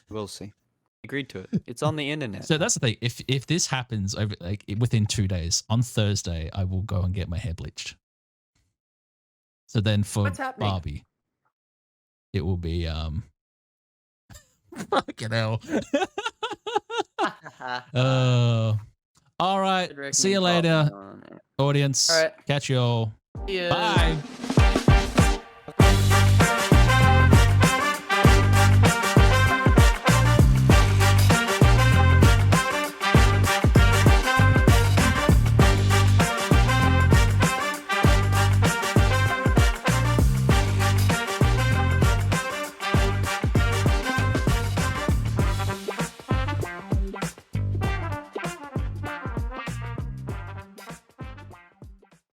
We'll see. Agreed to it. It's on the internet.
So that's the thing. If this happens over like within 2 days, on Thursday, I will go and get my hair bleached. So then for Barbie, it will be fucking hell. All right. See you later, audience.
All right.
Catch you all.
See ya.
Bye.